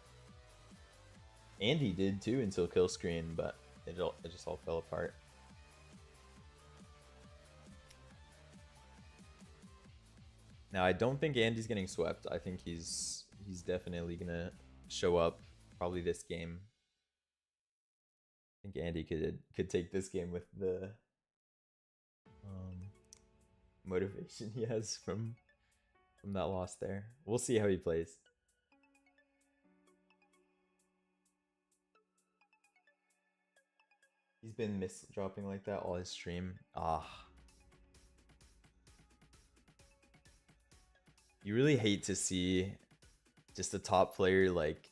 Andy did too until kill screen, but it just all fell apart. Now I don't think Andy's getting swept. I think he's definitely gonna show up probably this game. I think Andy could take this game with the motivation he has from that loss there. We'll see how he plays. He's been dropping like that all his stream. You really hate to see just a top player like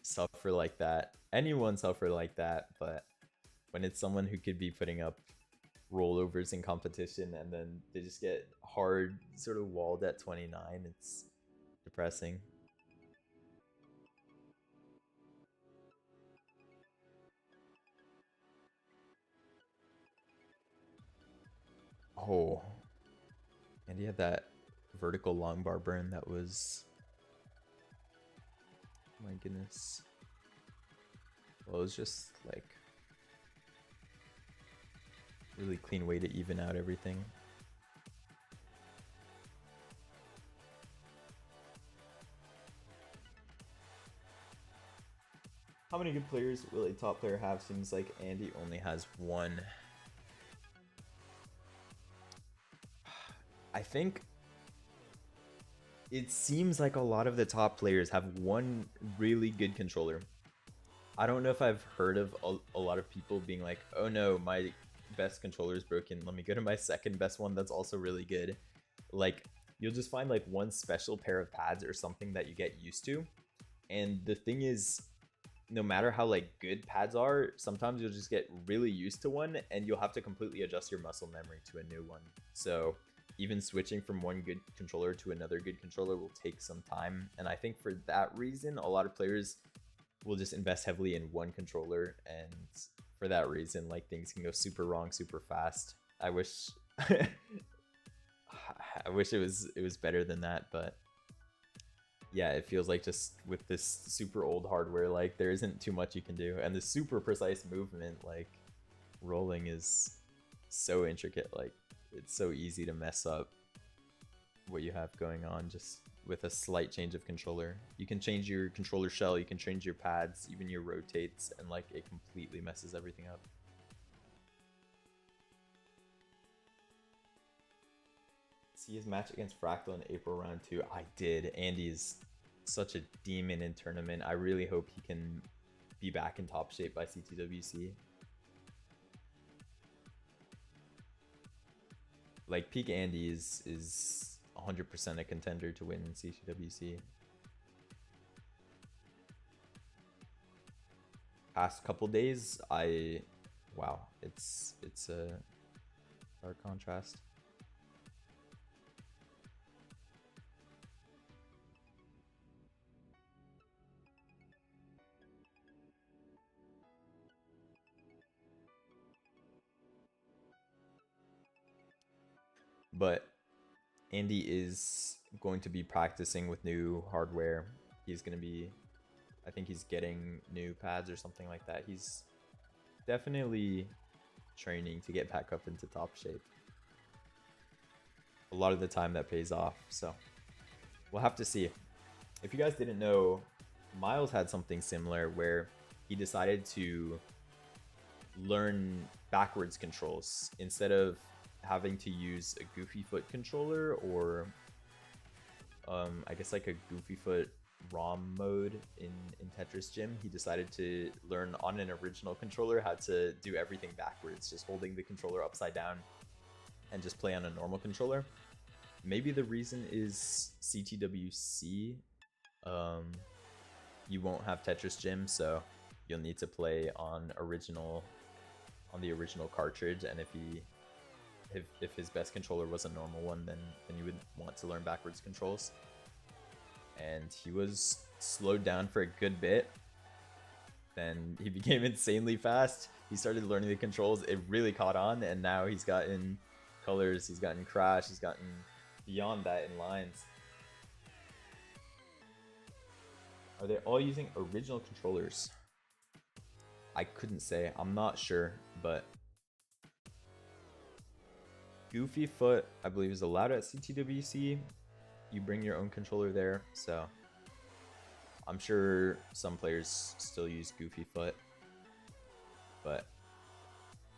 suffer like that. Anyone suffer like that, but when it's someone who could be putting up rollovers in competition and then they just get hard sort of walled at 29, it's depressing. Oh, and he had that vertical long bar burn that was, oh my goodness. Well, it was just like really clean way to even out everything. How many good players will a top player have? Seems like Andy only has one. I think it seems like a lot of the top players have one really good controller. I don't know if I've heard of a lot of people being like, oh no, my best controller is broken. Let me go to my second best one that's also really good. Like, you'll just find like one special pair of pads or something that you get used to. And the thing is, no matter how like good pads are, sometimes you'll just get really used to one and you'll have to completely adjust your muscle memory to a new one. So even switching from one good controller to another good controller will take some time. And I think for that reason, a lot of players will just invest heavily in one controller, and for that reason, like, things can go super wrong super fast. I wish I wish it was better than that, but yeah, it feels like just with this super old hardware, like, there isn't too much you can do. And the super precise movement, like, rolling is so intricate. Like, it's so easy to mess up what you have going on just with a slight change of controller. You can change your controller shell, you can change your pads, even your rotates, and like, it completely messes everything up. See his match against Fractal in April round 2. I did. Andy's such a demon in tournament. I really hope he can be back in top shape by CTWC. Like, peak Andy is 100% a contender to win CTWC. Past couple days, wow, it's a stark contrast. But Andy is going to be practicing with new hardware. He's going to be, I think he's getting new pads or something like that. He's definitely training to get back up into top shape. A lot of the time that pays off, so we'll have to see. If you guys didn't know, Miles had something similar where he decided to learn backwards controls instead of having to use a Goofy Foot controller or I guess like a Goofy Foot ROM mode in Tetris Gym. He decided to learn on an original controller how to do everything backwards, just holding the controller upside down and just play on a normal controller. Maybe the reason is CTWC. You won't have Tetris Gym, so you'll need to play on the original cartridge. And if his best controller was a normal one, then you would want to learn backwards controls. And he was slowed down for a good bit. Then he became insanely fast. He started learning the controls. It really caught on, and now he's gotten colors, he's gotten crash, he's gotten beyond that in lines. Are they all using original controllers? I couldn't say. I'm not sure, but Goofy Foot, I believe, is allowed at CTWC. You bring your own controller there, so I'm sure some players still use Goofy Foot. But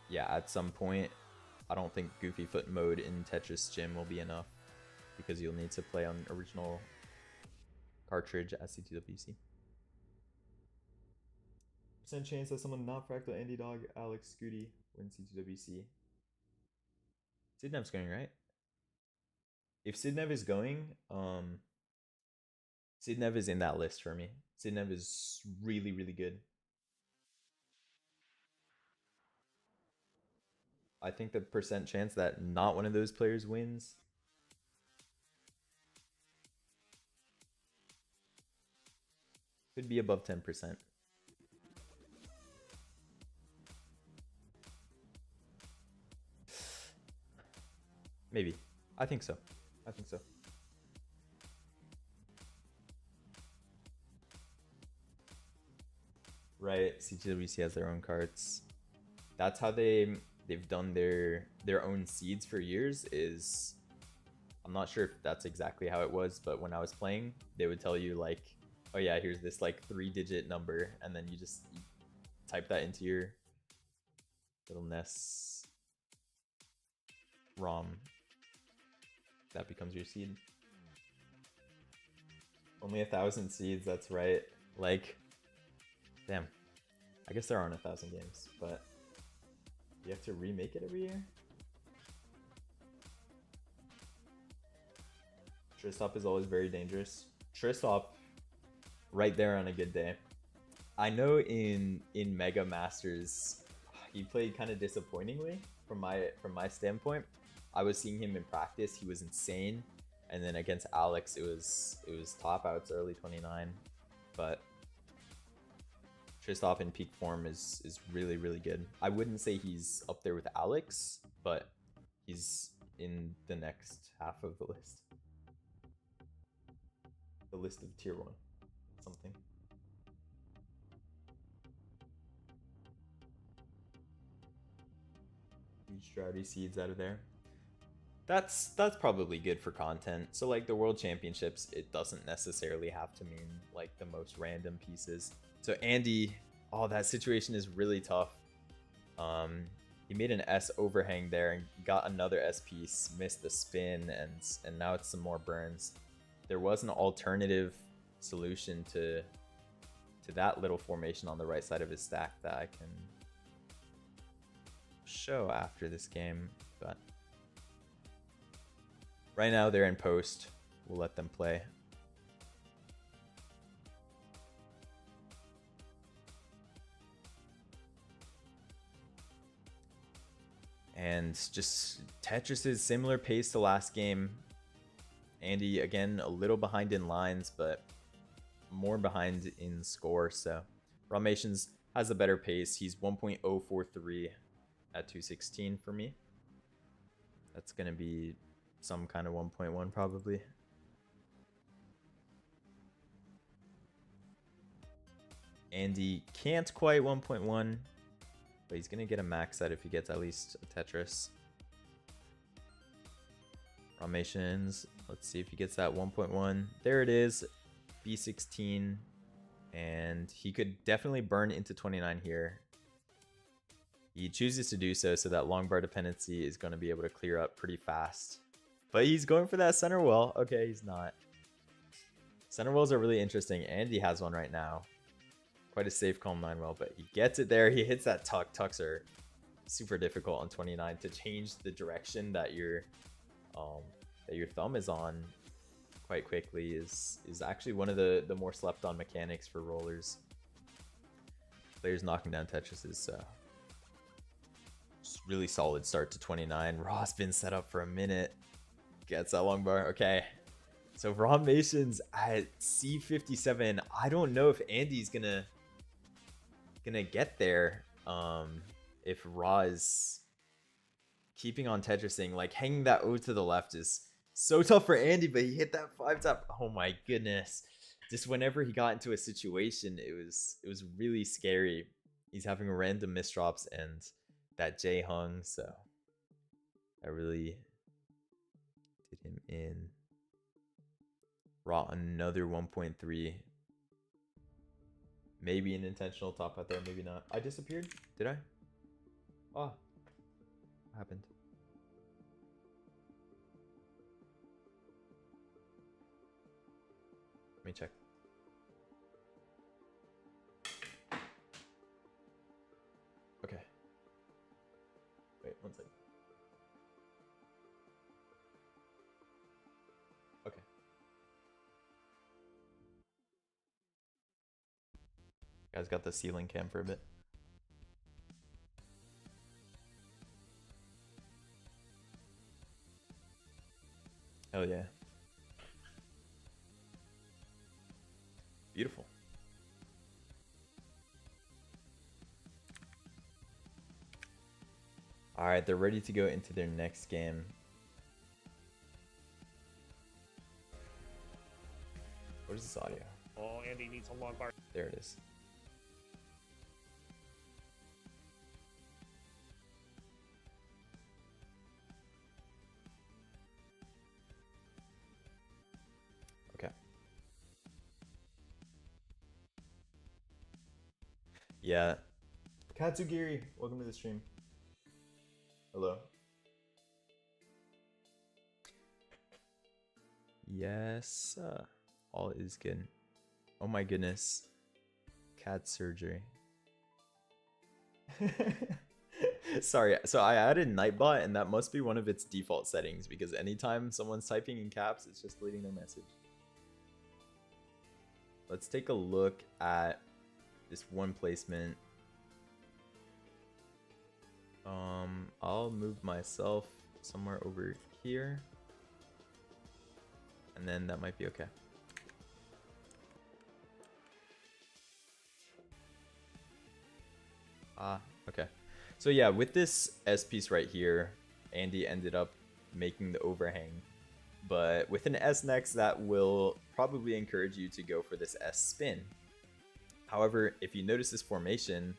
yeah, at some point, I don't think Goofy Foot mode in Tetris Gym will be enough because you'll need to play on original cartridge at CTWC. Percent chance that someone not Fractal Andy Dog Alex Scooty wins CTWC. Sidnev's going, right? If Sidnev is going, Sidnev is in that list for me. Sidnev is really, really good. I think the percent chance that not one of those players wins could be above 10%. Maybe. I think so. I think so. Right, CTWC has their own carts. That's how they've done their own seeds for years. Is I'm not sure if that's exactly how it was, but when I was playing, they would tell you like, oh yeah, here's this like 3-digit number, and then you just type that into your little NES ROM. That becomes your seed. Only 1,000 seeds, that's right. Like, damn. I guess there aren't 1,000 games, but you have to remake it every year? Tristop is always very dangerous. Tristop, right there on a good day. I know in Mega Masters, he played kind of disappointingly from my standpoint. I was seeing him in practice, he was insane, and then against Alex, it was top outs early 29, but Tristop in peak form is really, really good. I wouldn't say he's up there with Alex, but he's in the next half of the list. The list of tier 1 something. Huge Stroudy seeds out of there. That's probably good for content. So like the World Championships, it doesn't necessarily have to mean like the most random pieces. So Andy, oh, that situation is really tough. He made an S overhang there and got another S piece, missed the spin, and now it's some more burns. There was an alternative solution to that little formation on the right side of his stack that I can show after this game, but right now they're in post. We'll let them play. And just Tetris's similar pace to last game. Andy, again, a little behind in lines, but more behind in score. So Ramations has a better pace. He's 1.043 at 216 for me. That's going to be some kind of 1.1 probably. Andy can't quite 1.1, but he's gonna get a max set if he gets at least a Tetris. Formations. Let's see if he gets that 1.1. There it is. B16. And he could definitely burn into 29 here. He chooses to do so, so that long bar dependency is going to be able to clear up pretty fast. But he's going for that center well. Okay, he's not. Center wells are really interesting. Andy has one right now. Quite a safe calm 9 well, but he gets it there. He hits that tuck. Tucks are super difficult on 29 to change the direction that your thumb is on quite quickly is actually one of the more slept on mechanics for rollers. Players knocking down Tetrises, so just really solid start to 29. Raw's been set up for a minute. Gets that long bar. Okay. So Raw Mason's at C57. I don't know if Andy's gonna get there. If Raw is keeping on Tetrising, like hanging that O to the left is so tough for Andy, but he hit that 5 tap. Oh my goodness. Just whenever he got into a situation, it was really scary. He's having random misdrops and that J hung, so that really did him in. Raw another 1.3. Maybe an intentional top out there, maybe not. I disappeared? Did I? Oh. What happened? Let me check. Okay. Wait, one second. Okay. Guys got the ceiling cam for a bit. Hell yeah. Beautiful. All right, they're ready to go into their next game. What is this audio? Oh, Andy needs a long bar. There it is. Okay. Yeah. Katsugiri, welcome to the stream. Hello. Yes, all is good. Oh my goodness. Cat surgery. Sorry, so I added Nightbot and that must be one of its default settings because anytime someone's typing in caps, it's just deleting their message. Let's take a look at this one placement. I'll move myself somewhere over here. And then that might be okay. Okay. So yeah, with this S piece right here, Andy ended up making the overhang. But with an S next, that will probably encourage you to go for this S spin. However, if you notice this formation,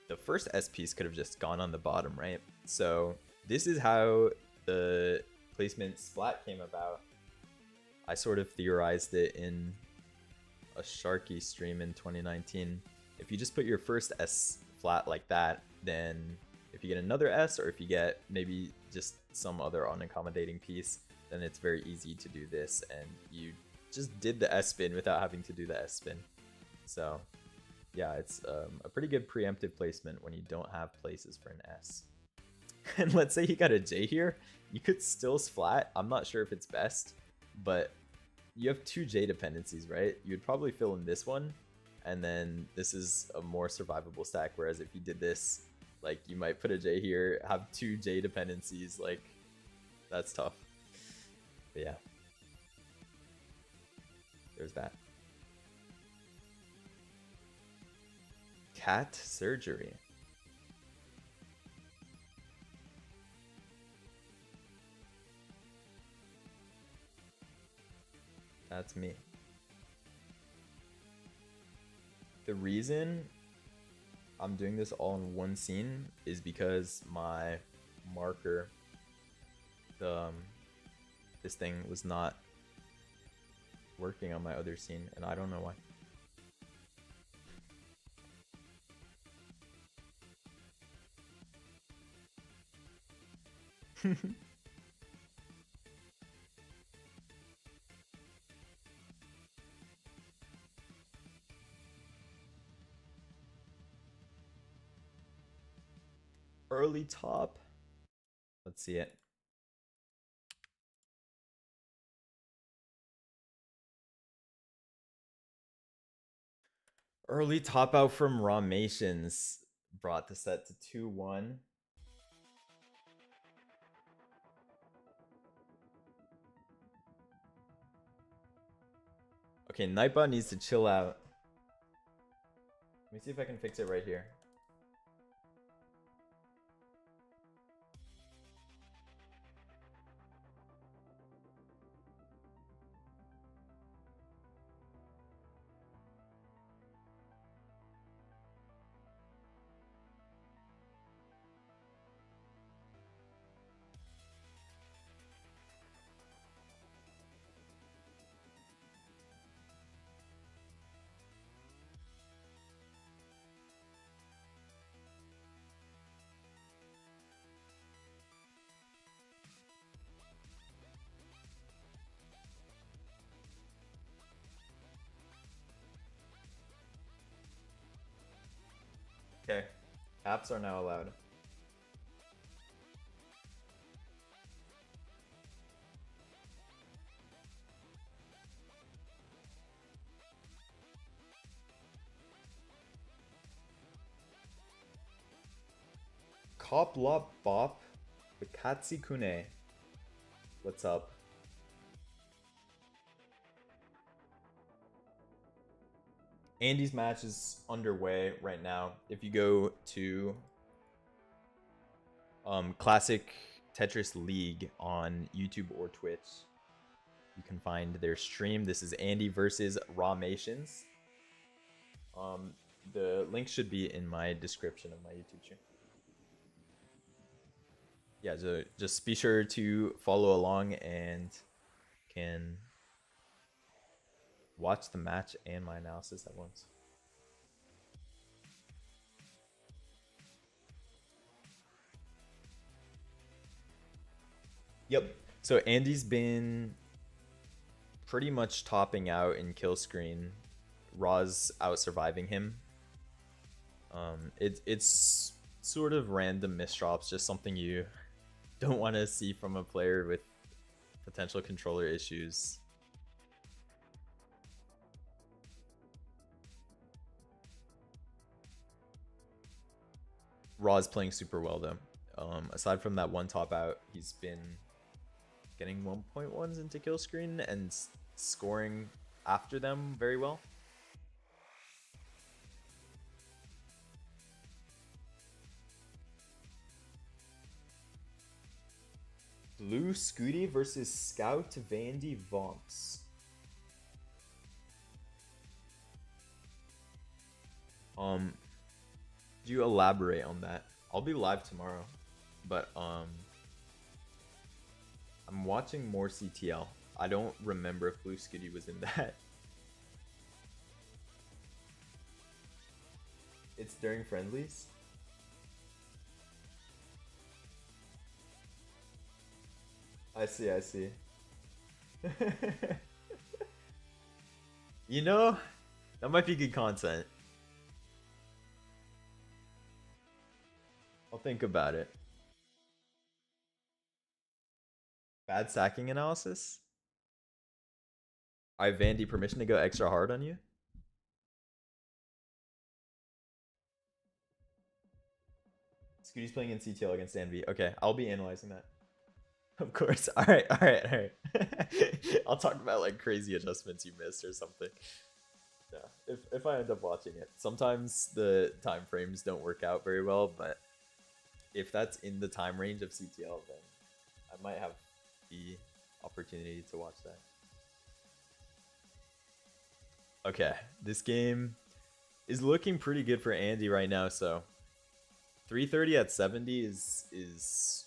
the first S piece could have just gone on the bottom, right? So this is how the placement splat came about. I sort of theorized it in a Sharky stream in 2019. If you just put your first S flat like that, then if you get another S or if you get maybe just some other unaccommodating piece, then it's very easy to do this and you just did the S spin without having to do the S spin. So yeah, it's a pretty good preemptive placement when you don't have places for an S. And let's say you got a J here, you could still flat. I'm not sure if it's best, but you have two J dependencies, right? You'd probably fill in this one, and then this is a more survivable stack, whereas if you did this, like you might put a J here, have two J dependencies, like that's tough. But yeah, there's that. Cat surgery. That's me. The reason I'm doing this all in one scene is because my marker, this thing was not working on my other scene, and I don't know why. Early top. Let's see it. Early top out from Ramations brought the set to 2-1. Okay, Nightbot needs to chill out. Let me see if I can fix it right here. Okay, apps are now allowed. Cop Lop Bop Katsi Kune. What's up? Andy's match is underway right now. If you go to Classic Tetris League on YouTube or Twitch, you can find their stream. This is Andy versus Ramations. The link should be in my description of my YouTube stream. Yeah, so just be sure to follow along and can watch the match and my analysis at once. Yep. So Andy's been pretty much topping out in kill screen. Ra's out surviving him. It's sort of random misdrops, just something you don't want to see from a player with potential controller issues. Ra's playing super well though. Aside from that one top out, he's been getting 1.1s into kill screen and scoring after them very well. Blue Scooty versus Scout Vandy Vonks. Do you elaborate on that? I'll be live tomorrow, but I'm watching more CTL. I don't remember if Blue Scooty was in that. It's during friendlies. I see, I see. You know, that might be good content. I'll think about it. Bad stacking analysis? I have Vandy permission to go extra hard on you? Scooty's playing in CTL against Danby. Okay, I'll be analyzing that. Of course. Alright. I'll talk about like crazy adjustments you missed or something. Yeah, if I end up watching it. Sometimes the time frames don't work out very well, but if that's in the time range of CTL, then I might have the opportunity to watch that. Okay, this game is looking pretty good for Andy right now. So 330 at 70 is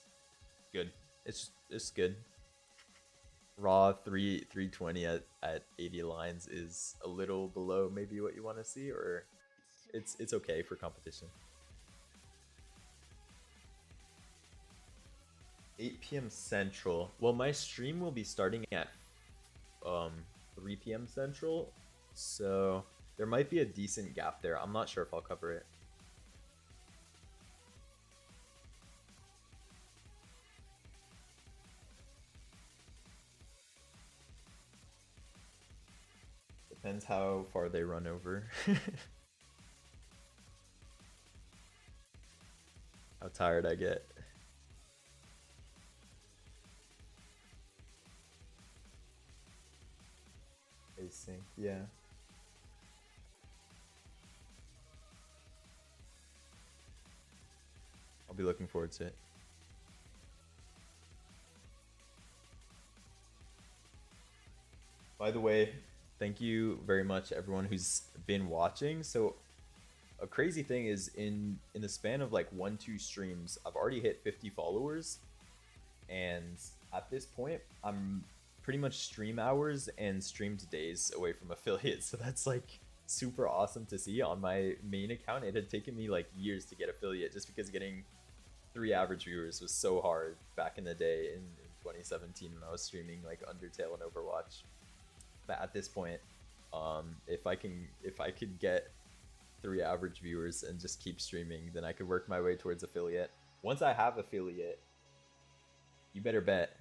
good. It's good. Raw 320 at 80 lines is a little below maybe what you want to see, or it's okay for competition. 8 p.m. Central. Well, my stream will be starting at 3 p.m. Central, so there might be a decent gap there. I'm not sure if I'll cover it. Depends how far they run over. How tired I get. Async, yeah. I'll be looking forward to it. By the way, thank you very much everyone who's been watching. So a crazy thing is in the span of like 1-2 streams, I've already hit 50 followers, and at this point I'm pretty much stream hours and streamed days away from affiliate. So that's like super awesome to see. On my main account, it had taken me like years to get affiliate just because getting 3 average viewers was so hard back in the day in 2017 when I was streaming like Undertale and Overwatch. But at this point, if I could get 3 average viewers and just keep streaming, then I could work my way towards affiliate. Once I have affiliate, you better bet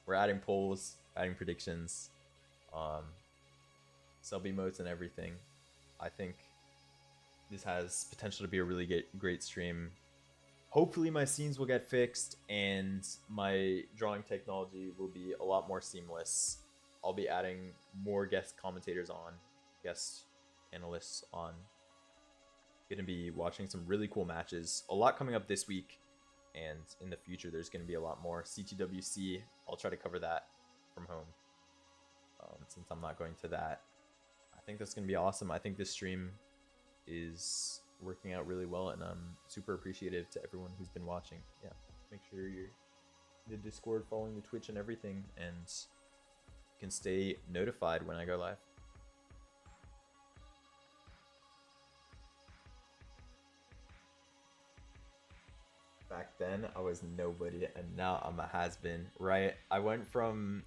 we're adding polls, adding predictions, sub emotes and everything. I think this has potential to be a really great stream. Hopefully my scenes will get fixed and my drawing technology will be a lot more seamless. I'll be adding more guest commentators on, guest analysts on. Gonna be watching some really cool matches. A lot coming up this week, and in the future there's gonna be a lot more. CTWC, I'll try to cover that from home, since I'm not going to that. I think that's gonna be awesome. I think this stream is working out really well, and I'm super appreciative to everyone who's been watching. Yeah, make sure you're in the Discord, following the Twitch and everything, and you can stay notified when I go live. Back then I was nobody, and now I'm a has-been. Right? I went from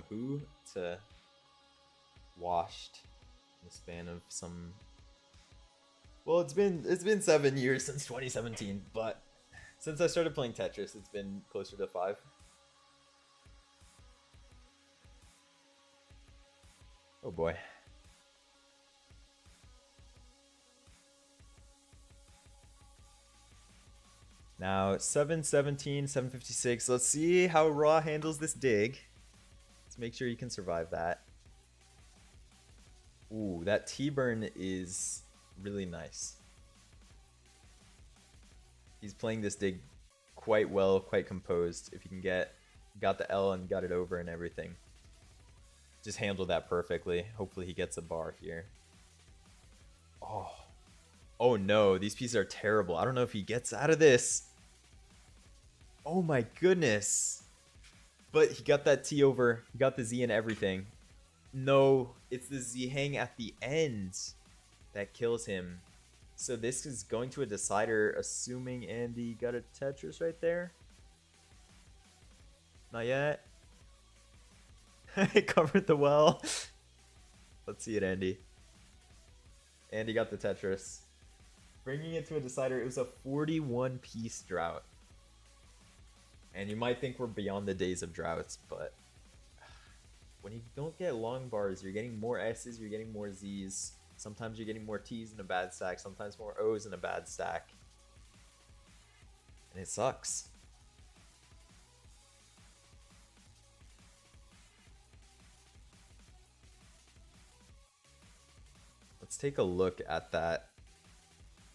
who to washed in the span of some. Well, it's been 7 years since 2017, but since I started playing Tetris, it's been closer to 5. Oh boy. Now 717, 756. Let's see how Raw handles this dig. Let's make sure you can survive that. Ooh, that T-burn is really nice. He's playing this dig quite well, quite composed. If you can got the L and got it over and everything. Just handled that perfectly. Hopefully he gets a bar here. Oh no, these pieces are terrible. I don't know if he gets out of this. Oh my goodness. But he got that T over. He got the Z and everything. No, it's the Z hang at the end that kills him. So this is going to a decider, assuming Andy got a Tetris right there. Not yet. It covered the well. Let's see it, Andy. Andy got the Tetris. Bringing it to a decider, it was a 41-piece drought. And you might think we're beyond the days of droughts, but when you don't get long bars, you're getting more S's, you're getting more Z's. Sometimes you're getting more T's in a bad stack, sometimes more O's in a bad stack. And it sucks. Let's take a look at that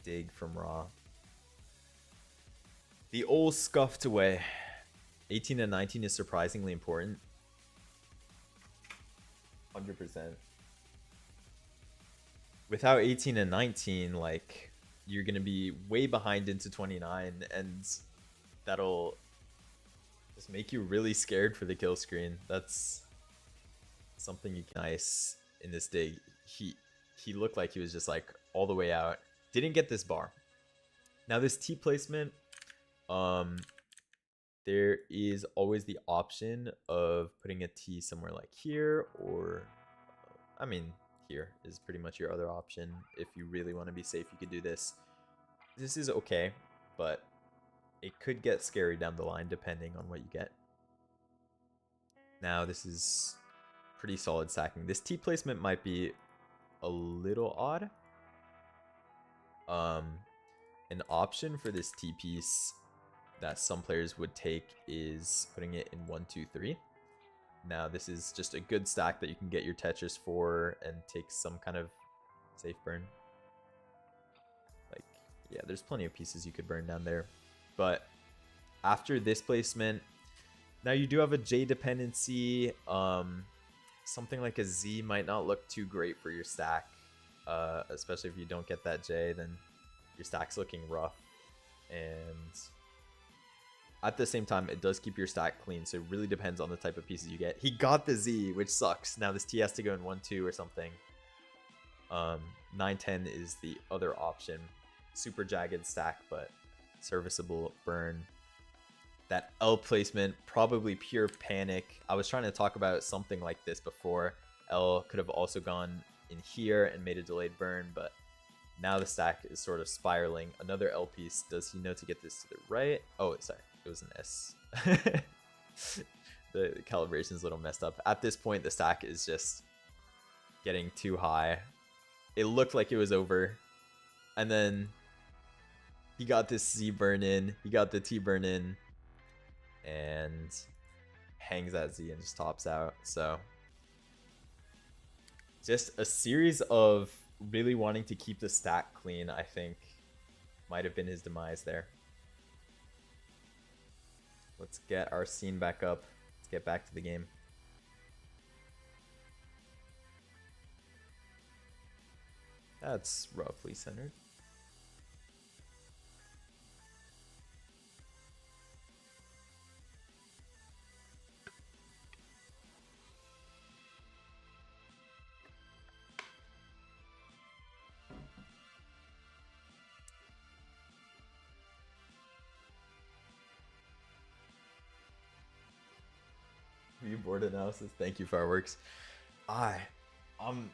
dig from Raw. The old scuffed away. 18 and 19 is surprisingly important. 100%. without 18 and 19, like, you're gonna be way behind into 29, and that'll just make you really scared for the kill screen. That's something you can nice in this dig. He looked like he was just like all the way out. Didn't get this bar. Now this T placement, there is always the option of putting a T somewhere like here, or I mean, here is pretty much your other option. If you really want to be safe, you could do this. This is okay, but it could get scary down the line depending on what you get. Now this is pretty solid stacking. This T placement might be a little odd. An option for this T piece that some players would take is putting it in 1, 2, 3. Now this is just a good stack that you can get your Tetris for and take some kind of safe burn. Like, yeah, there's plenty of pieces you could burn down there. But after this placement, now you do have a J dependency. Something like a Z might not look too great for your stack, especially if you don't get that J, then your stack's looking rough. And at the same time, it does keep your stack clean, so it really depends on the type of pieces you get. He got the Z, which sucks. Now this T has to go in 1, 2 or something. 9, 10 is the other option. Super jagged stack, but serviceable burn. That L placement, probably pure panic. I was trying to talk about something like this before. L could have also gone in here and made a delayed burn, but now the stack is sort of spiraling. Another L piece. Does he know to get this to the right? Oh, sorry. It was an S. The calibration is a little messed up. At this point, the stack is just getting too high. It looked like it was over. And then he got this Z burn in. He got the T burn in. And hangs that Z and just tops out. So just a series of really wanting to keep the stack clean, I think, might have been his demise there. Let's get our scene back up. Let's get back to the game. That's roughly centered. View board analysis. Thank you, Fireworks. I'm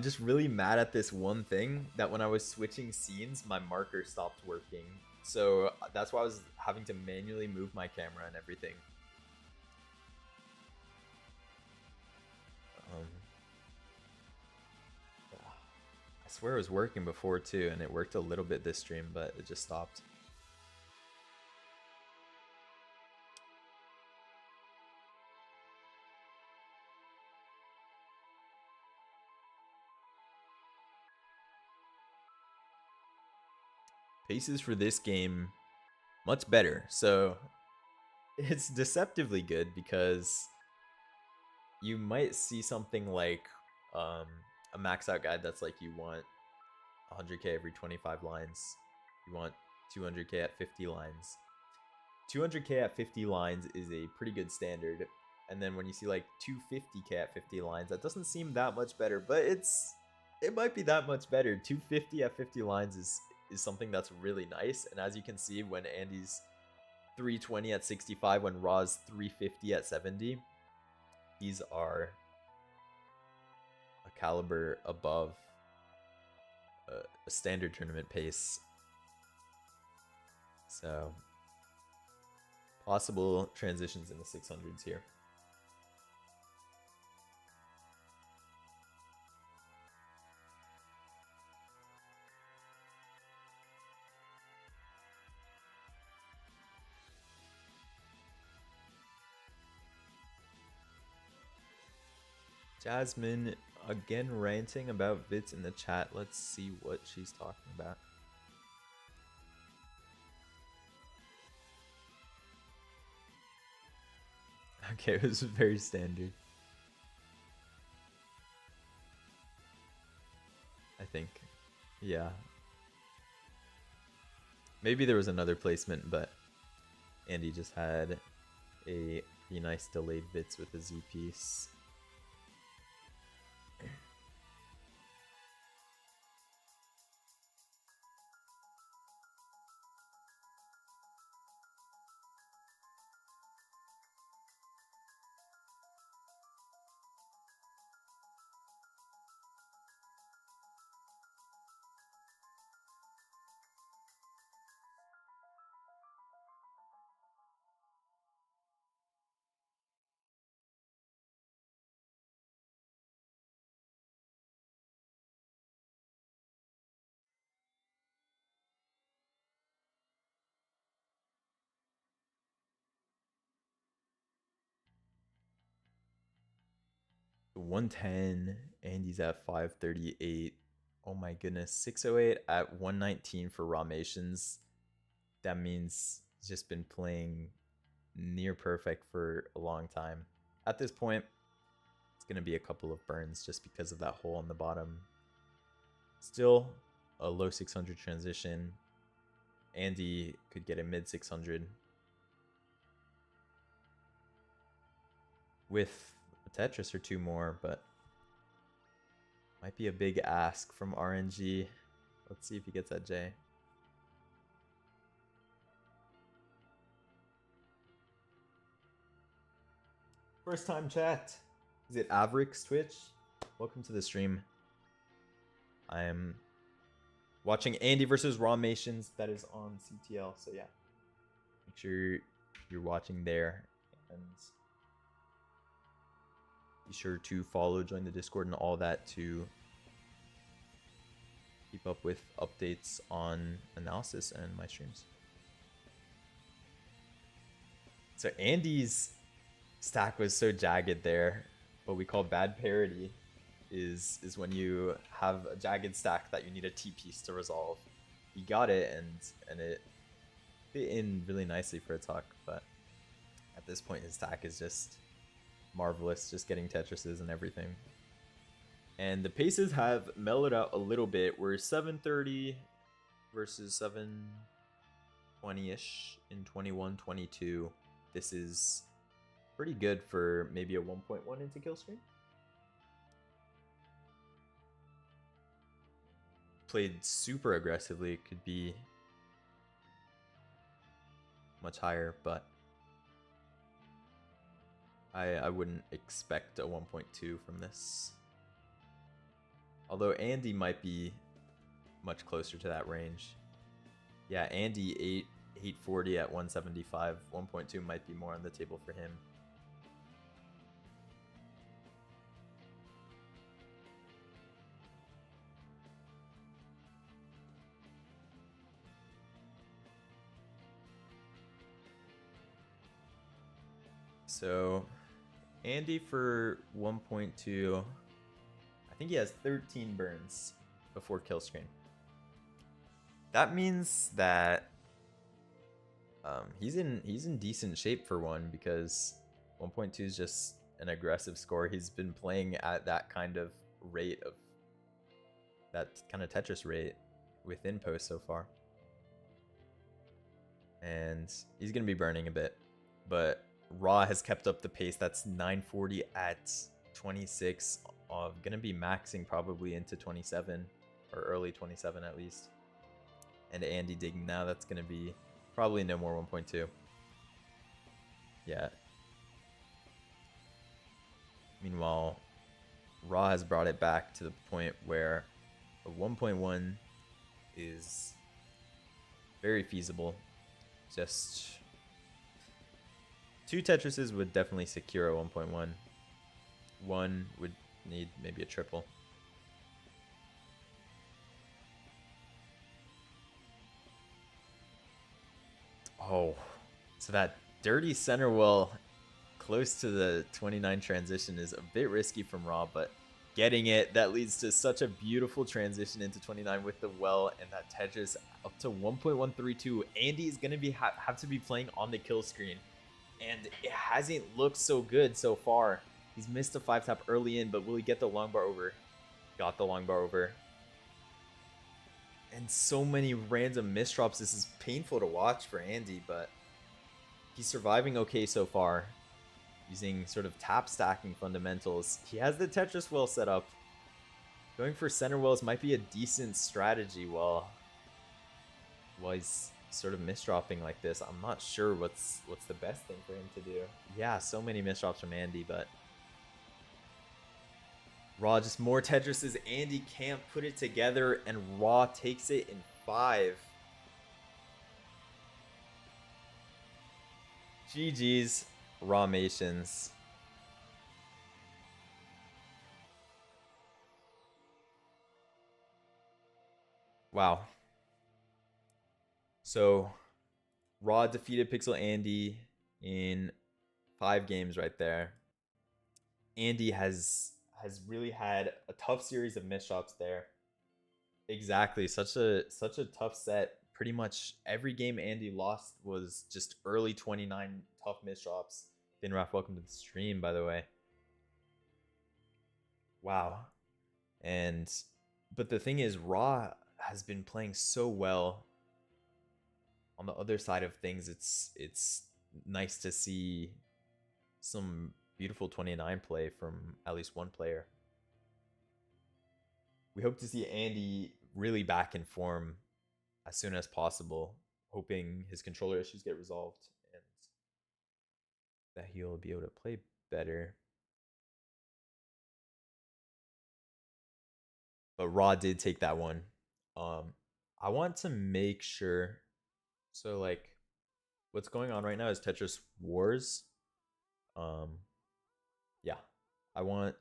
just really mad at this one thing, that when I was switching scenes, my marker stopped working. So that's why I was having to manually move my camera and everything. I swear it was working before too, and it worked a little bit this stream, but it just stopped. Paces for this game, much better. So it's deceptively good because you might see something like a max out guide that's like you want 100k every 25 lines. You want 200k at 50 lines. 200k at 50 lines is a pretty good standard. And then when you see like 250k at 50 lines, that doesn't seem that much better, but it might be that much better. 250 at 50 lines is something that's really nice. And as you can see, when Andy's 320 at 65, when Raw's 350 at 70, these are a caliber above a standard tournament pace. So possible transitions in the 600s here. Jasmine again ranting about bits in the chat. Let's see what she's talking about. Okay, it was very standard. I think. Yeah. Maybe there was another placement, but Andy just had a pretty nice delayed bits with the Z piece. So 110, Andy's at 538. Oh my goodness, 608 at 119 for Ramations. That means he's just been playing near perfect for a long time. At this point, it's going to be a couple of burns just because of that hole on the bottom. Still a low 600 transition. Andy could get a mid 600 with a Tetris or two more, but might be a big ask from RNG. Let's see if he gets that J. First time chat. Is it Avrix Twitch? Welcome to the stream. I am watching Andy versus Ramations. That is on CTL. So yeah, make sure you're watching there, and be sure to follow, join the Discord, and all that to keep up with updates on analysis and my streams. So Andy's stack was so jagged there. What we call bad parity is when you have a jagged stack that you need a T-piece to resolve. He got it, and it fit in really nicely for a tuck, but at this point his stack is just marvelous, just getting Tetrises and everything. And the paces have mellowed out a little bit. We're 730 versus 720-ish in 21-22. This is pretty good for maybe a 1.1 into kill stream. Played super aggressively, it could be much higher, but I wouldn't expect a 1.2 from this. Although Andy might be much closer to that range. Yeah, Andy 840 at 175. 1.2 might be more on the table for him. So Andy for 1.2, I think he has 13 burns before kill screen. That means that he's in decent shape for one, because 1.2 is just an aggressive score. He's been playing at that kind of rate, of that kind of Tetris rate within post so far, and he's gonna be burning a bit, but Raw has kept up the pace. That's 940 at 26. Gonna be maxing probably into 27 or early 27 at least. And Andy digging now, that's gonna be probably no more 1.2. Yeah. Meanwhile, Raw has brought it back to the point where a 1.1 is very feasible. Just 2 Tetrises would definitely secure a 1.1. One would need maybe a triple. Oh, so that dirty center well close to the 29 transition is a bit risky from Raw, but getting it, that leads to such a beautiful transition into 29 with the well, and that Tetris up to 1.132. Andy is going to have to be playing on the kill screen, and it hasn't looked so good so far. He's missed a 5-tap early in, but will he get the long bar over? Got the long bar over. And so many random misdrops. This is painful to watch for Andy, but he's surviving okay so far. Using sort of tap stacking fundamentals. He has the Tetris wheel set up. Going for center wheels might be a decent strategy while he's sort of misdropping like this. I'm not sure what's the best thing for him to do. Yeah, so many misdrops from Andy, but Raw just more Tetrises. Andy can't put it together, and Raw takes it in 5. GG's, Rawmations. Wow. So, Raw defeated Pixel Andy in 5 games right there. Andy has really had a tough series of misdrops there. Exactly, such a tough set. Pretty much every game Andy lost was just early 29 tough misdrops. Finraf, welcome to the stream, by the way. Wow. But the thing is, Raw has been playing so well. On the other side of things, it's nice to see some beautiful 29 play from at least one player. We hope to see Andy really back in form as soon as possible, hoping his controller issues get resolved and that he'll be able to play better. But Raw did take that one. I want to make sure. So like, what's going on right now is Tetris Wars. Yeah, I want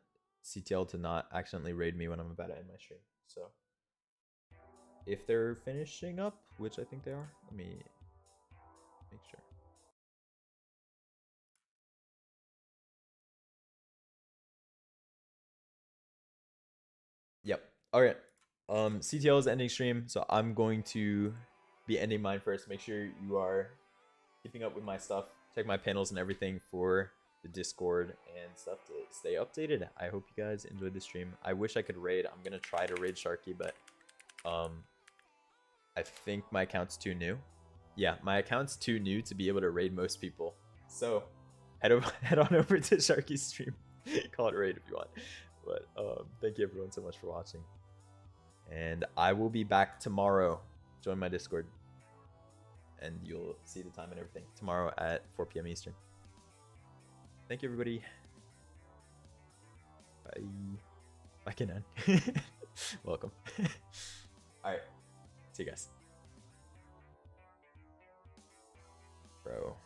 CTL to not accidentally raid me when I'm about to end my stream. So if they're finishing up, which I think they are, let me make sure. Yep. All right. CTL is ending stream, so I'm going to be ending mine first. Make sure you are keeping up with my stuff. Check my panels and everything for the Discord and stuff to stay updated. I hope you guys enjoyed the stream. I wish I could raid. I'm gonna try to raid Sharky, but I think my account's too new. Yeah, my account's too new to be able to raid most people. So head on over to Sharky's stream. Call it raid if you want. But thank you everyone so much for watching. And I will be back tomorrow. Join my Discord. And you'll see the time and everything. Tomorrow at 4 p.m. Eastern. Thank you everybody. Bye. Bye, Kenan. Welcome. Alright. See you guys. Bro.